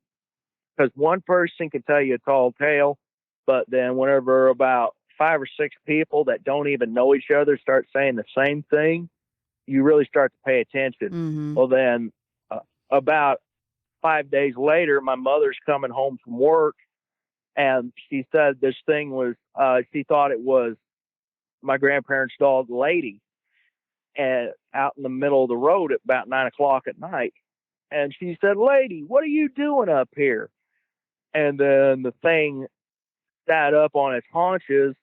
because one person can tell you a tall tale, but then whenever about 5 or 6 people that don't even know each other start saying the same thing, you really start to pay attention. Mm-hmm. Well, then about 5 days later, my mother's coming home from work, and she said this thing was, she thought it was my grandparents' dog, Lady, and out in the middle of the road at about 9 o'clock at night. And she said, Lady, what are you doing up here? And then the thing sat up on its haunches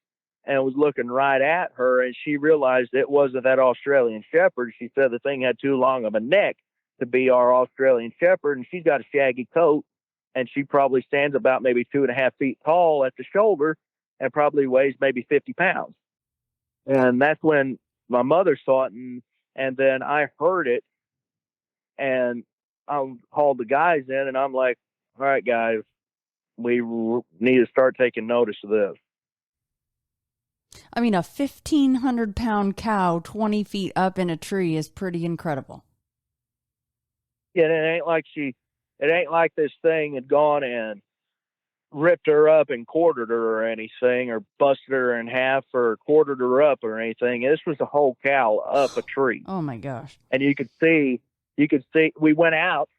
and was looking right at her, and she realized it wasn't that Australian Shepherd. She said the thing had too long of a neck to be our Australian Shepherd, and she's got a shaggy coat, and she probably stands about maybe 2.5 feet tall at the shoulder and probably weighs maybe 50 pounds. And that's when my mother saw it, and then I heard it, and I called the guys in, and I'm like, all right, guys, we need to start taking notice of this. I mean, a 1,500-pound cow 20 feet up in a tree is pretty incredible. Yeah, it ain't like this thing had gone and ripped her up and quartered her or anything, or busted her in half or quartered her up or anything. This was a whole cow up a tree. Oh my gosh. And you could see, we went out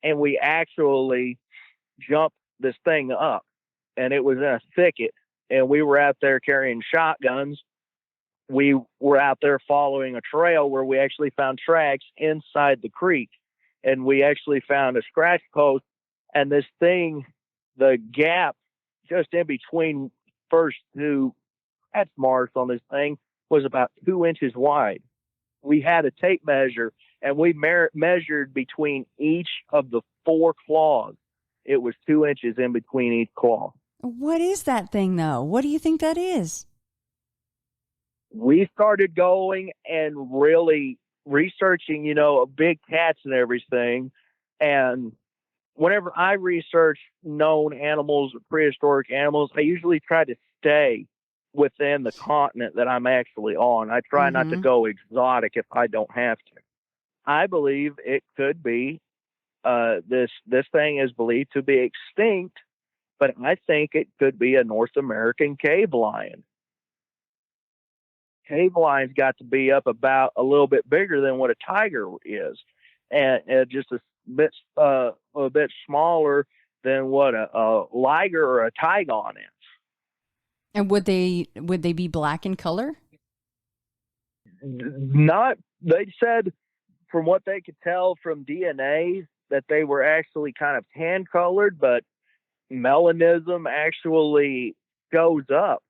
and we actually jumped this thing up, and it was in a thicket, and we were out there carrying shotguns. We were out there following a trail where we actually found tracks inside the creek, and we actually found a scratch post, and this thing, the gap just in between first two patch marks on this thing was about 2 inches wide. We had a tape measure, and we measured between each of the 4 claws. It was 2 inches in between each claw. What is that thing, though? What do you think that is? We started going and really researching, big cats and everything. And whenever I research known animals, prehistoric animals, I usually try to stay within the continent that I'm actually on. I try not to go exotic if I don't have to. I believe it could be, this thing is believed to be extinct, but I think it could be a North American cave lion. Cave lions got to be up about a little bit bigger than what a tiger is, and just a bit smaller than what a liger or a tigon is. And would they be black in color? Not. They said, from what they could tell from DNA, that they were actually kind of tan colored, but melanism actually shows up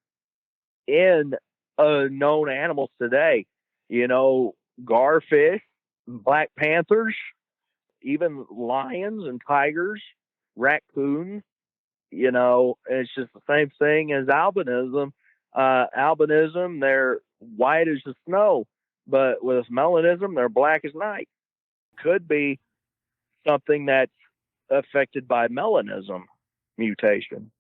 in known animals today. Garfish, black panthers, even lions and tigers, raccoons. It's just the same thing as albinism. Albinism, they're white as the snow, but with melanism, they're black as night. Could be something that's affected by melanism mutation.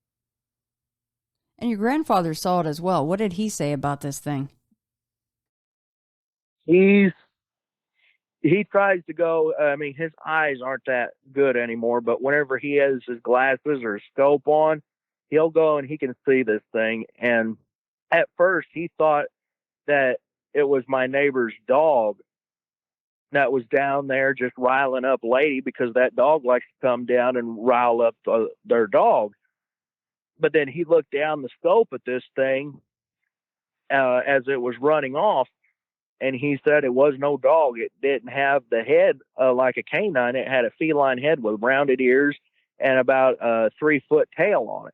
And your grandfather saw it as well. What did he say about this thing? He tries to go. His eyes aren't that good anymore, but whenever he has his glasses or his scope on, he'll go and he can see this thing. And at first he thought that it was my neighbor's dog that was down there just riling up lady, because that dog likes to come down and rile up their dog. But then he looked down the scope at this thing as it was running off, and he said it was no dog. It didn't have the head like a canine. It had a feline head with rounded ears and about a 3-foot tail on it.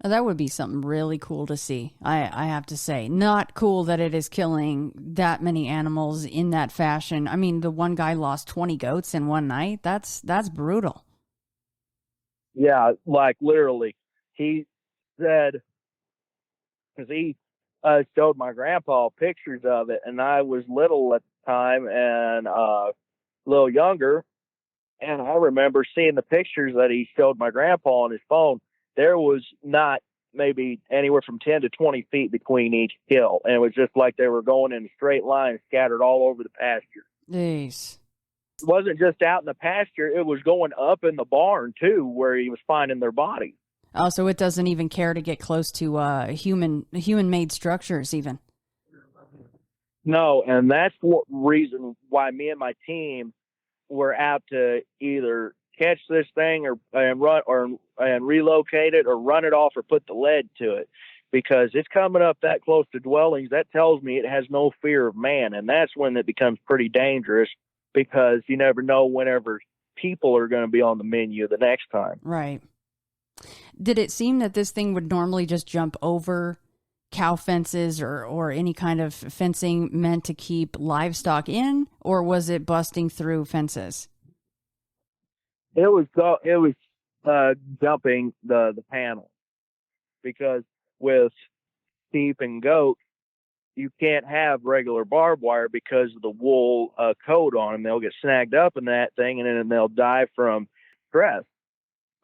Now, that would be something really cool to see. I have to say, not cool that it is killing that many animals in that fashion. I mean, the one guy lost 20 goats in one night. That's brutal. Yeah, like literally. He said, because he showed my grandpa pictures of it, and I was little at the time and a little younger, and I remember seeing the pictures that he showed my grandpa on his phone. There was not maybe anywhere from 10 to 20 feet between each kill, and it was just like they were going in a straight line, scattered all over the pasture. Jeez. It wasn't just out in the pasture, it was going up in the barn too, where he was finding their bodies. Oh, so it doesn't even care to get close to human-made structures even. No, and that's what reason why me and my team were out to either catch this thing and relocate it, or run it off, or put the lead to it, because it's coming up that close to dwellings. That tells me it has no fear of man, and that's when it becomes pretty dangerous, because you never know whenever people are going to be on the menu the next time. Right. Did it seem that this thing would normally just jump over cow fences or any kind of fencing meant to keep livestock in, or was it busting through fences? It was jumping the panel, because with sheep and goats, you can't have regular barbed wire because of the wool coat on them. They'll get snagged up in that thing, and then they'll die from stress.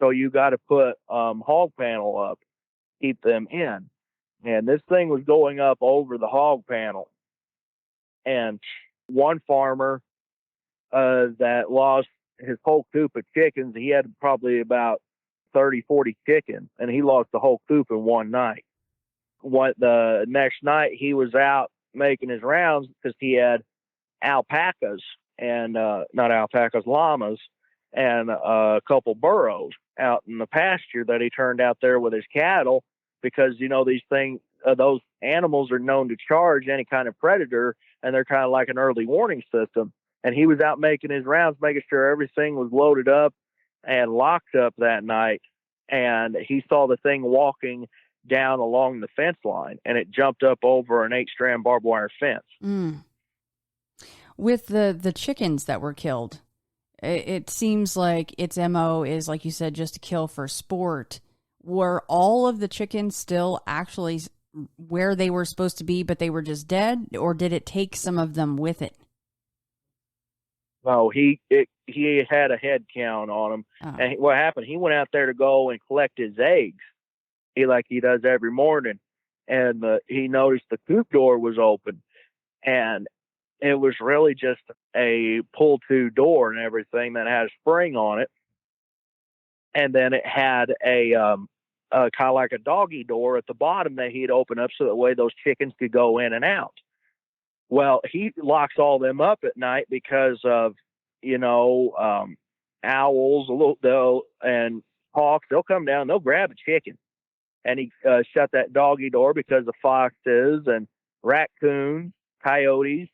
So you got to put hog panel up, keep them in. And this thing was going up over the hog panel. And one farmer that lost his whole coop of chickens, he had probably about 30, 40 chickens, and he lost the whole coop in one night. The next night, he was out making his rounds because he had alpacas and not alpacas, llamas, and a couple burros out in the pasture that he turned out there with his cattle, because those animals are known to charge any kind of predator, and they're kind of like an early warning system. And he was out making his rounds, making sure everything was loaded up and locked up that night, and he saw the thing walking down along the fence line, and it jumped up over an 8-strand barbed wire fence. With the chickens that were killed, it seems like its MO is, like you said, just to kill for sport. Were all of the chickens still actually where they were supposed to be, but they were just dead, or did it take some of them with it? No, he had a head count on them. Oh. And what happened, he went out there to go and collect his eggs, like he does every morning. And he noticed the coop door was open, and it was really just a pull-to door and everything that had a spring on it. And then it had a kind of like a doggy door at the bottom that he'd open up so that way those chickens could go in and out. Well, he locks all them up at night because of, owls and hawks. They'll come down, they'll grab a chicken. And he shut that doggy door because of foxes and raccoons, coyotes,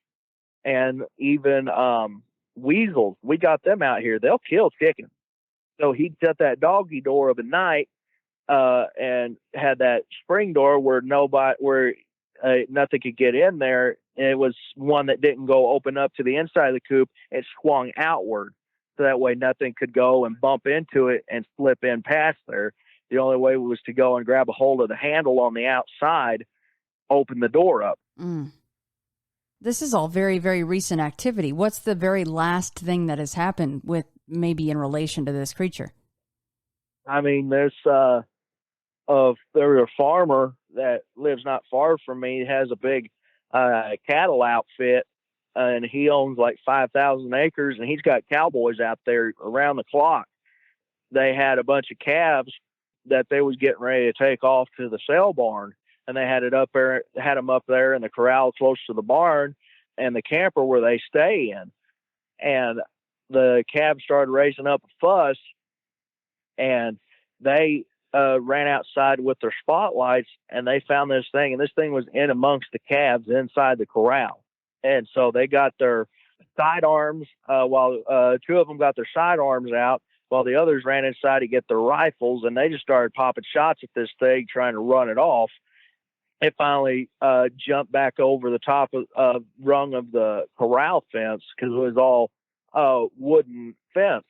and even weasels. We got them out here. They'll kill chickens. So he'd shut that doggy door of a night and had that spring door where nothing could get in there. It was one that didn't go open up to the inside of the coop. It swung outward, so that way nothing could go and bump into it and slip in past there. The only way was to go and grab a hold of the handle on the outside, open the door up. This is all very, very recent activity. What's the very last thing that has happened with maybe in relation to this creature? I mean, there's a farmer that lives not far from me, has a big cattle outfit, and he owns like 5,000 acres, and he's got cowboys out there around the clock. They had a bunch of calves that they was getting ready to take off to the sale barn, and they had them up there in the corral close to the barn and the camper where they stay in. And the calves started raising up a fuss, and they ran outside with their spotlights, and they found this thing, and this thing was in amongst the calves inside the corral. And so they got their sidearms, while two of them got their sidearms out, while the others ran inside to get their rifles, and they just started popping shots at this thing, trying to run it off. It finally jumped back over the top of rung of the corral fence, because it was all wooden fence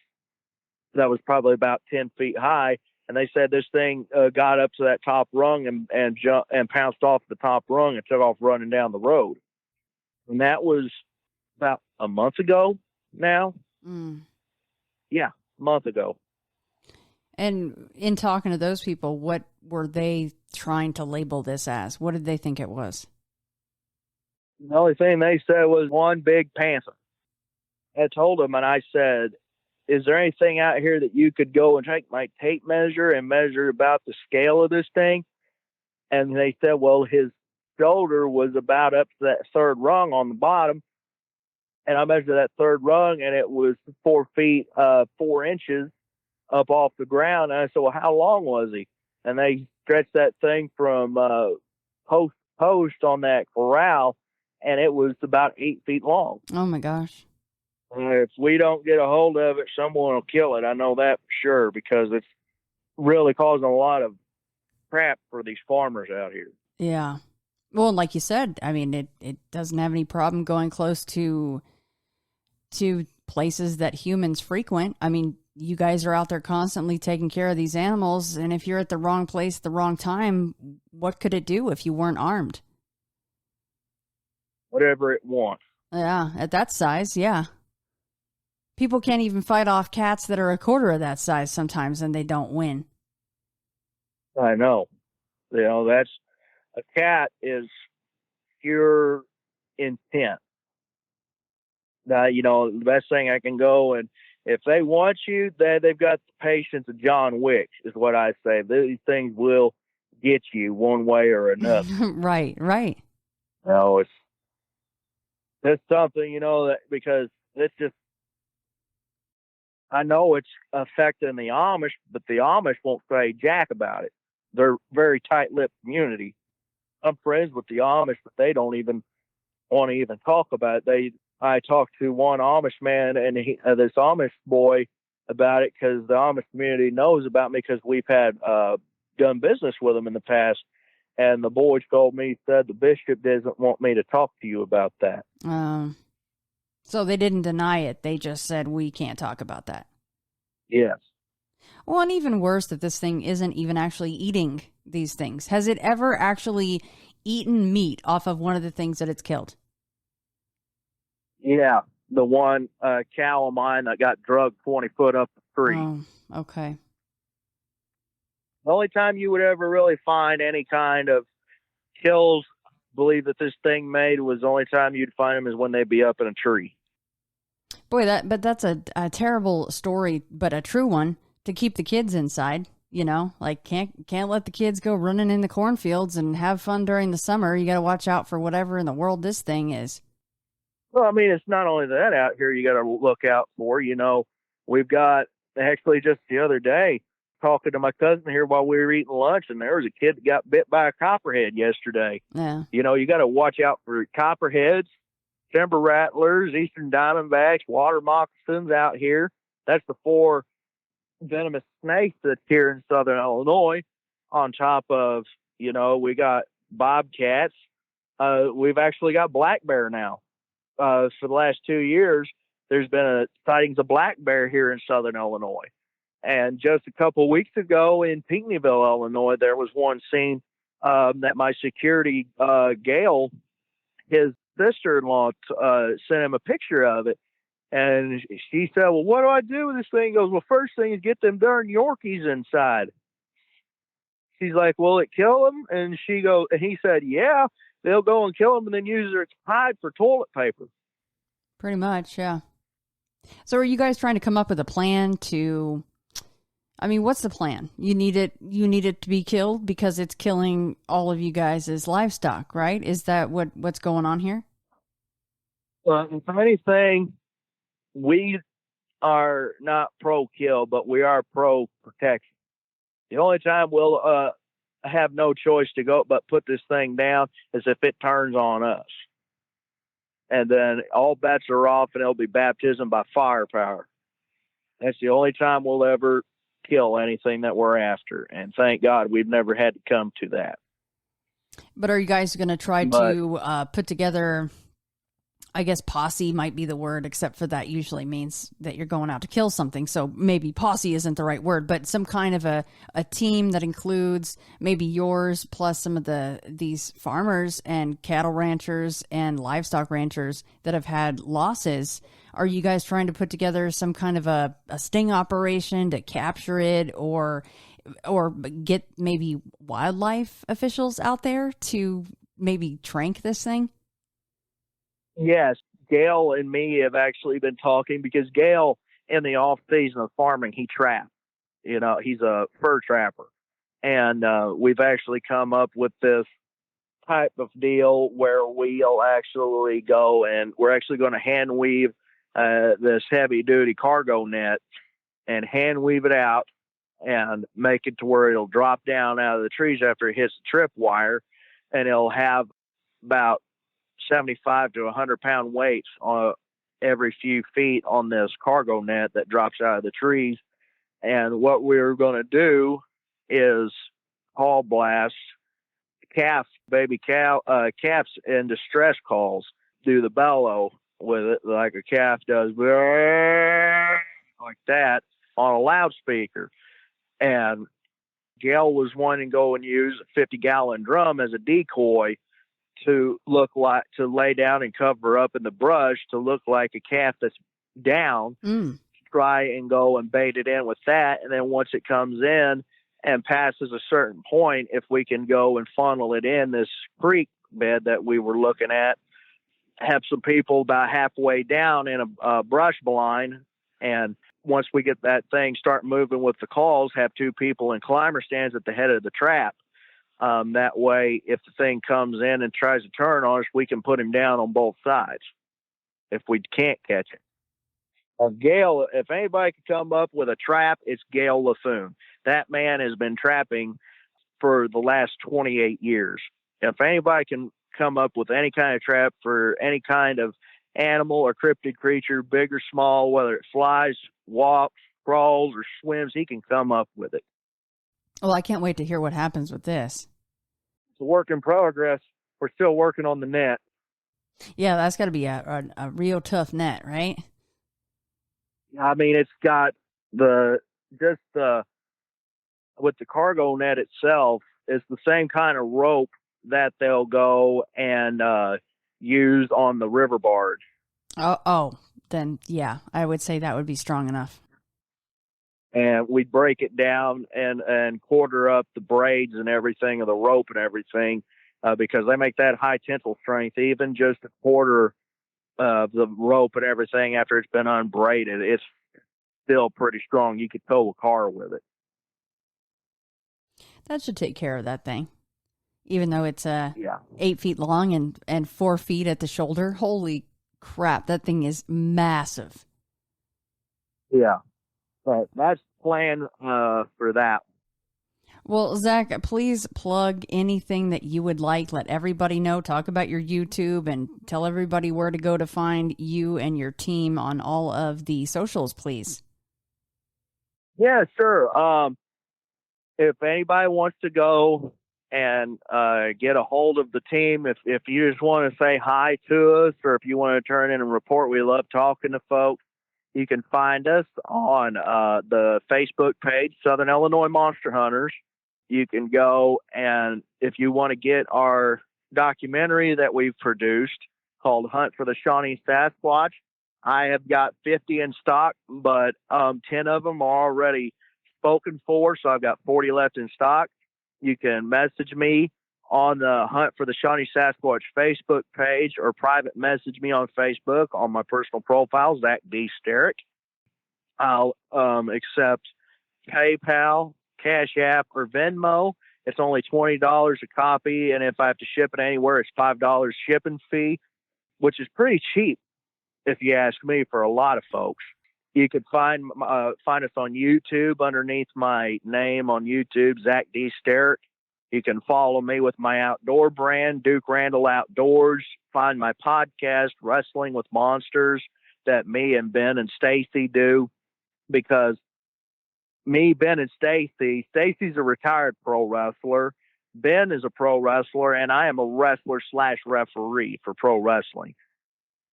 that was probably about 10 feet high. And they said this thing got up to that top rung and jumped and pounced off the top rung and took off running down the road. And that was about a month ago now. Yeah, a month ago. And in talking to those people, what were they trying to label this as? What did they think it was? The only thing they said was one big panther. I told them, and I said, is there anything out here that you could go and take my tape measure and measure about the scale of this thing? And they said, well, his shoulder was about up to that third rung on the bottom. And I measured that third rung, and it was 4 feet, 4 inches up off the ground. And I said, well, how long was he? And they stretched that thing from post to post on that corral, and it was about 8 feet long. Oh, my gosh. If we don't get a hold of it, someone will kill it. I know that for sure, because it's really causing a lot of crap for these farmers out here. Yeah. Well, like you said, I mean, it doesn't have any problem going close to places that humans frequent. I mean, you guys are out there constantly taking care of these animals, and if you're at the wrong place at the wrong time, what could it do if you weren't armed? Whatever it wants. Yeah, at that size, yeah. People can't even fight off cats that are a quarter of that size sometimes, and they don't win. I know. A cat is pure intent. The best thing I can go and if they want you, they've got the patience of John Wick, is what I say. These things will get you one way or another. Right, right. No, it's something, that because it's just, I know it's affecting the Amish, but the Amish won't say jack about it. They're a very tight-lipped community. I'm friends with the Amish, but they don't even want to even talk about it. I talked to one Amish man and this Amish boy about it because the Amish community knows about me because we've had done business with them in the past. And the boy told me, said the bishop doesn't want me to talk to you about that. So they didn't deny it. They just said, we can't talk about that. Yes. Well, and even worse, that this thing isn't even actually eating these things. Has it ever actually eaten meat off of one of the things that it's killed? Yeah. The one cow of mine that got drugged 20 foot up the tree. Oh, okay. The only time you would ever really find any kind of kills, believe that this thing made, was the only time you'd find them is when they'd be up in a tree. Boy, that's a terrible story, but a true one, to keep the kids inside. Like can't let the kids go running in the cornfields and have fun during the summer. You got to watch out for whatever in the world this thing is. Well, I mean, it's not only that out here you got to look out for. We've got, actually just the other day, talking to my cousin here while we were eating lunch, and there was a kid that got bit by a copperhead yesterday. Yeah. You got to watch out for copperheads, timber rattlers, eastern diamondbacks, water moccasins out here. That's the 4 venomous snakes that's here in southern Illinois. On top of, we got bobcats. We've actually got black bear now. For the last 2 years, there's been sightings of black bear here in southern Illinois. And just a couple of weeks ago in Pinckneyville, Illinois, there was one seen that my security, Gail, his sister-in-law, sent him a picture of it. And she said, well, what do I do with this thing? He goes, well, first thing is get them darn Yorkies inside. She's like, will it kill them? And he said, yeah, they'll go and kill them and then use their hide for toilet paper. Pretty much, yeah. So are you guys trying to come up with a plan to, what's the plan? You need it to be killed because it's killing all of you guys' livestock, right? Is that what's going on here? Well, if anything, we are not pro-kill, but we are pro-protection. The only time we'll have no choice to go but put this thing down is if it turns on us. And then all bets are off and it'll be baptism by firepower. That's the only time we'll ever kill anything that we're after. And thank God we've never had to come to that. But are you guys going to try to put together, I guess posse might be the word, except for that usually means that you're going out to kill something. So maybe posse isn't the right word, but some kind of a team that includes maybe yours plus some of these farmers and cattle ranchers and livestock ranchers that have had losses. Are you guys trying to put together some kind of a sting operation to capture it or get maybe wildlife officials out there to maybe trank this thing? Yes, Gail and me have actually been talking because Gail, in the off season of farming, he traps. He's a fur trapper. And we've actually come up with this type of deal where we'll actually go and we're actually going to hand weave this heavy duty cargo net and hand weave it out and make it to where it'll drop down out of the trees after it hits the tripwire, and it'll have about 75 to 100-pound weights on every few feet on this cargo net that drops out of the trees. And what we're going to do is call blast baby calves in distress calls, do the bellow with it like a calf does, like that, on a loudspeaker. And Gail was wanting to go and use a 50-gallon drum as a decoy to lay down and cover up in the brush to look like a calf that's down. Try and go and bait it in with that. And then once it comes in and passes a certain point, if we can go and funnel it in this creek bed that we were looking at, have some people about halfway down in a brush blind and once we get that thing start moving with the calls, have two people in climber stands at the head of the trap. That way, if the thing comes in and tries to turn on us, we can put him down on both sides if we can't catch it. Gail, if anybody could come up with a trap, it's Gail LaFoon. That man has been trapping for the last 28 years. If anybody can come up with any kind of trap for any kind of animal or cryptid creature, big or small, whether it flies, walks, crawls, or swims, he can come up with it. Well, I can't wait to hear what happens with this. It's a work in progress. We're still working on the net. Yeah, that's got to be a real tough net, right? I mean, it's got with the cargo net itself, it's the same kind of rope that they'll go and use on the river barge. Then yeah, I would say that would be strong enough. And we'd break it down and quarter up the braids and everything of the rope and everything because they make that high tensile strength. Even just a quarter of the rope and everything after it's been unbraided, it's still pretty strong. You could tow a car with it. That should take care of that thing. Even though it's 8 feet long and 4 feet at the shoulder. Holy crap, that thing is massive. Yeah. But that's the plan for that. Well, Zach, please plug anything that you would like. Let everybody know. Talk about your YouTube and tell everybody where to go to find you and your team on all of the socials, please. Yeah, sure. If anybody wants to go and get a hold of the team, if you just want to say hi to us or if you want to turn in a report, we love talking to folks. You can find us on the Facebook page, Southern Illinois Monster Hunters. You can go and if you want to get our documentary that we've produced called Hunt for the Shawnee Sasquatch, I have got 50 in stock, but 10 of them are already spoken for, so I've got 40 left in stock. You can message me on the Hunt for the Shawnee Sasquatch Facebook page or private message me on Facebook on my personal profile, Zach D. Starrick. I'll accept PayPal, Cash App, or Venmo. It's only $20 a copy, and if I have to ship it anywhere, it's $5 shipping fee, which is pretty cheap if you ask me for a lot of folks. You could find us on YouTube underneath my name on YouTube, Zach D. Starrick. You can follow me with my outdoor brand, Duke Randall Outdoors. Find my podcast, Wrestling with Monsters, that me and Ben and Stacy do. Because me, Ben, and Stacy's a retired pro wrestler. Ben is a pro wrestler, and I am a wrestler/referee for pro wrestling.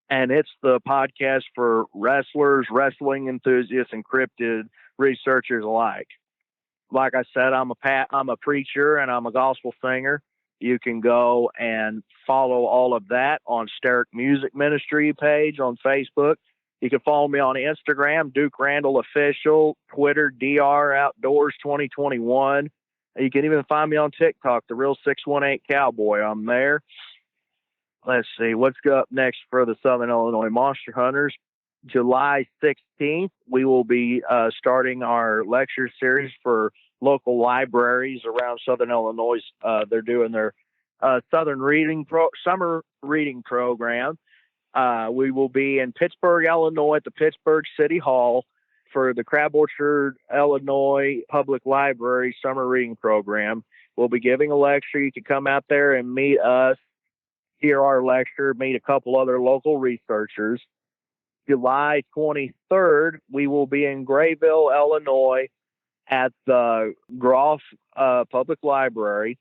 And it's the podcast for wrestlers, wrestling enthusiasts, and cryptid researchers alike. Like I said, I'm a preacher and I'm a gospel singer. You can go and follow all of that on Starrick Music Ministry page on Facebook. You can follow me on Instagram, Duke Randall Official, Twitter, DR Outdoors 2021. You can even find me on TikTok, The Real 618 Cowboy. I'm there. Let's see, what's up next for the Southern Illinois Monster Hunters? July 16th, we will be starting our lecture series for local libraries around Southern Illinois. They're doing their Southern summer reading program. We will be in Pittsburgh, Illinois at the Pittsburgh City Hall for the Crab Orchard, Illinois Public Library summer reading program. We'll be giving a lecture. You can come out there and meet us, hear our lecture, meet a couple other local researchers. July 23rd, we will be in Grayville, Illinois at the Groff Public Library.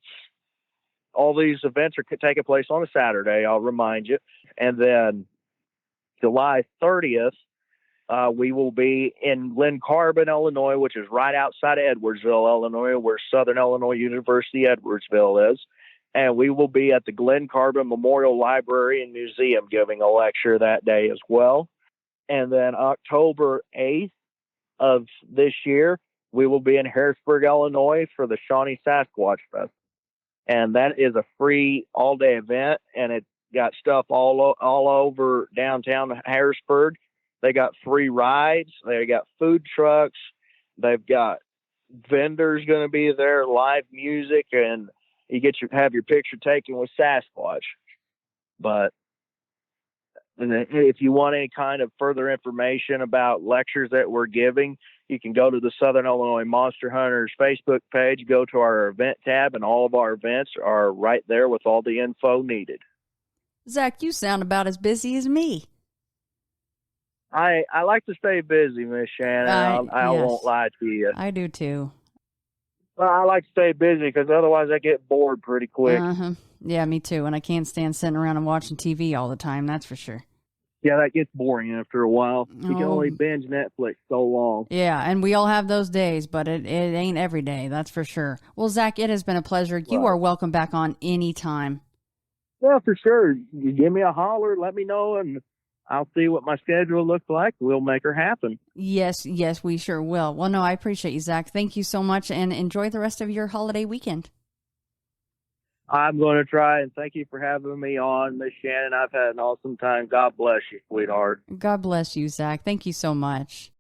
All these events are taking place on a Saturday, I'll remind you. And then July 30th, we will be in Glen Carbon, Illinois, which is right outside of Edwardsville, Illinois, where Southern Illinois University Edwardsville is. And we will be at the Glen Carbon Memorial Library and Museum giving a lecture that day as well. And then October 8th of this year, we will be in Harrisburg, Illinois for the Shawnee Sasquatch Fest. And that is a free all-day event, and it's got stuff all over downtown Harrisburg. They got free rides. They got food trucks. They've got vendors going to be there, live music, and you get have your picture taken with Sasquatch. But if you want any kind of further information about lectures that we're giving, you can go to the Southern Illinois Monster Hunters Facebook page, go to our event tab, and all of our events are right there with all the info needed. Zach, you sound about as busy as me. I like to stay busy, Miss Shannon. I yes, won't lie to you. I do too. Well, I like to stay busy because otherwise I get bored pretty quick. Yeah, me too. And I can't stand sitting around and watching TV all the time, that's for sure. Yeah, that gets boring after a while. You can only binge Netflix so long. Yeah, and we all have those days, but it ain't every day, that's for sure. Well, Zach, it has been a pleasure. You are welcome back on any time. Yeah, for sure. You give me a holler, let me know, and I'll see what my schedule looks like. We'll make her happen. Yes, we sure will. Well, no, I appreciate you, Zach. Thank you so much, and enjoy the rest of your holiday weekend. I'm going to try, and thank you for having me on, Miss Shannon. I've had an awesome time. God bless you, sweetheart. God bless you, Zach. Thank you so much.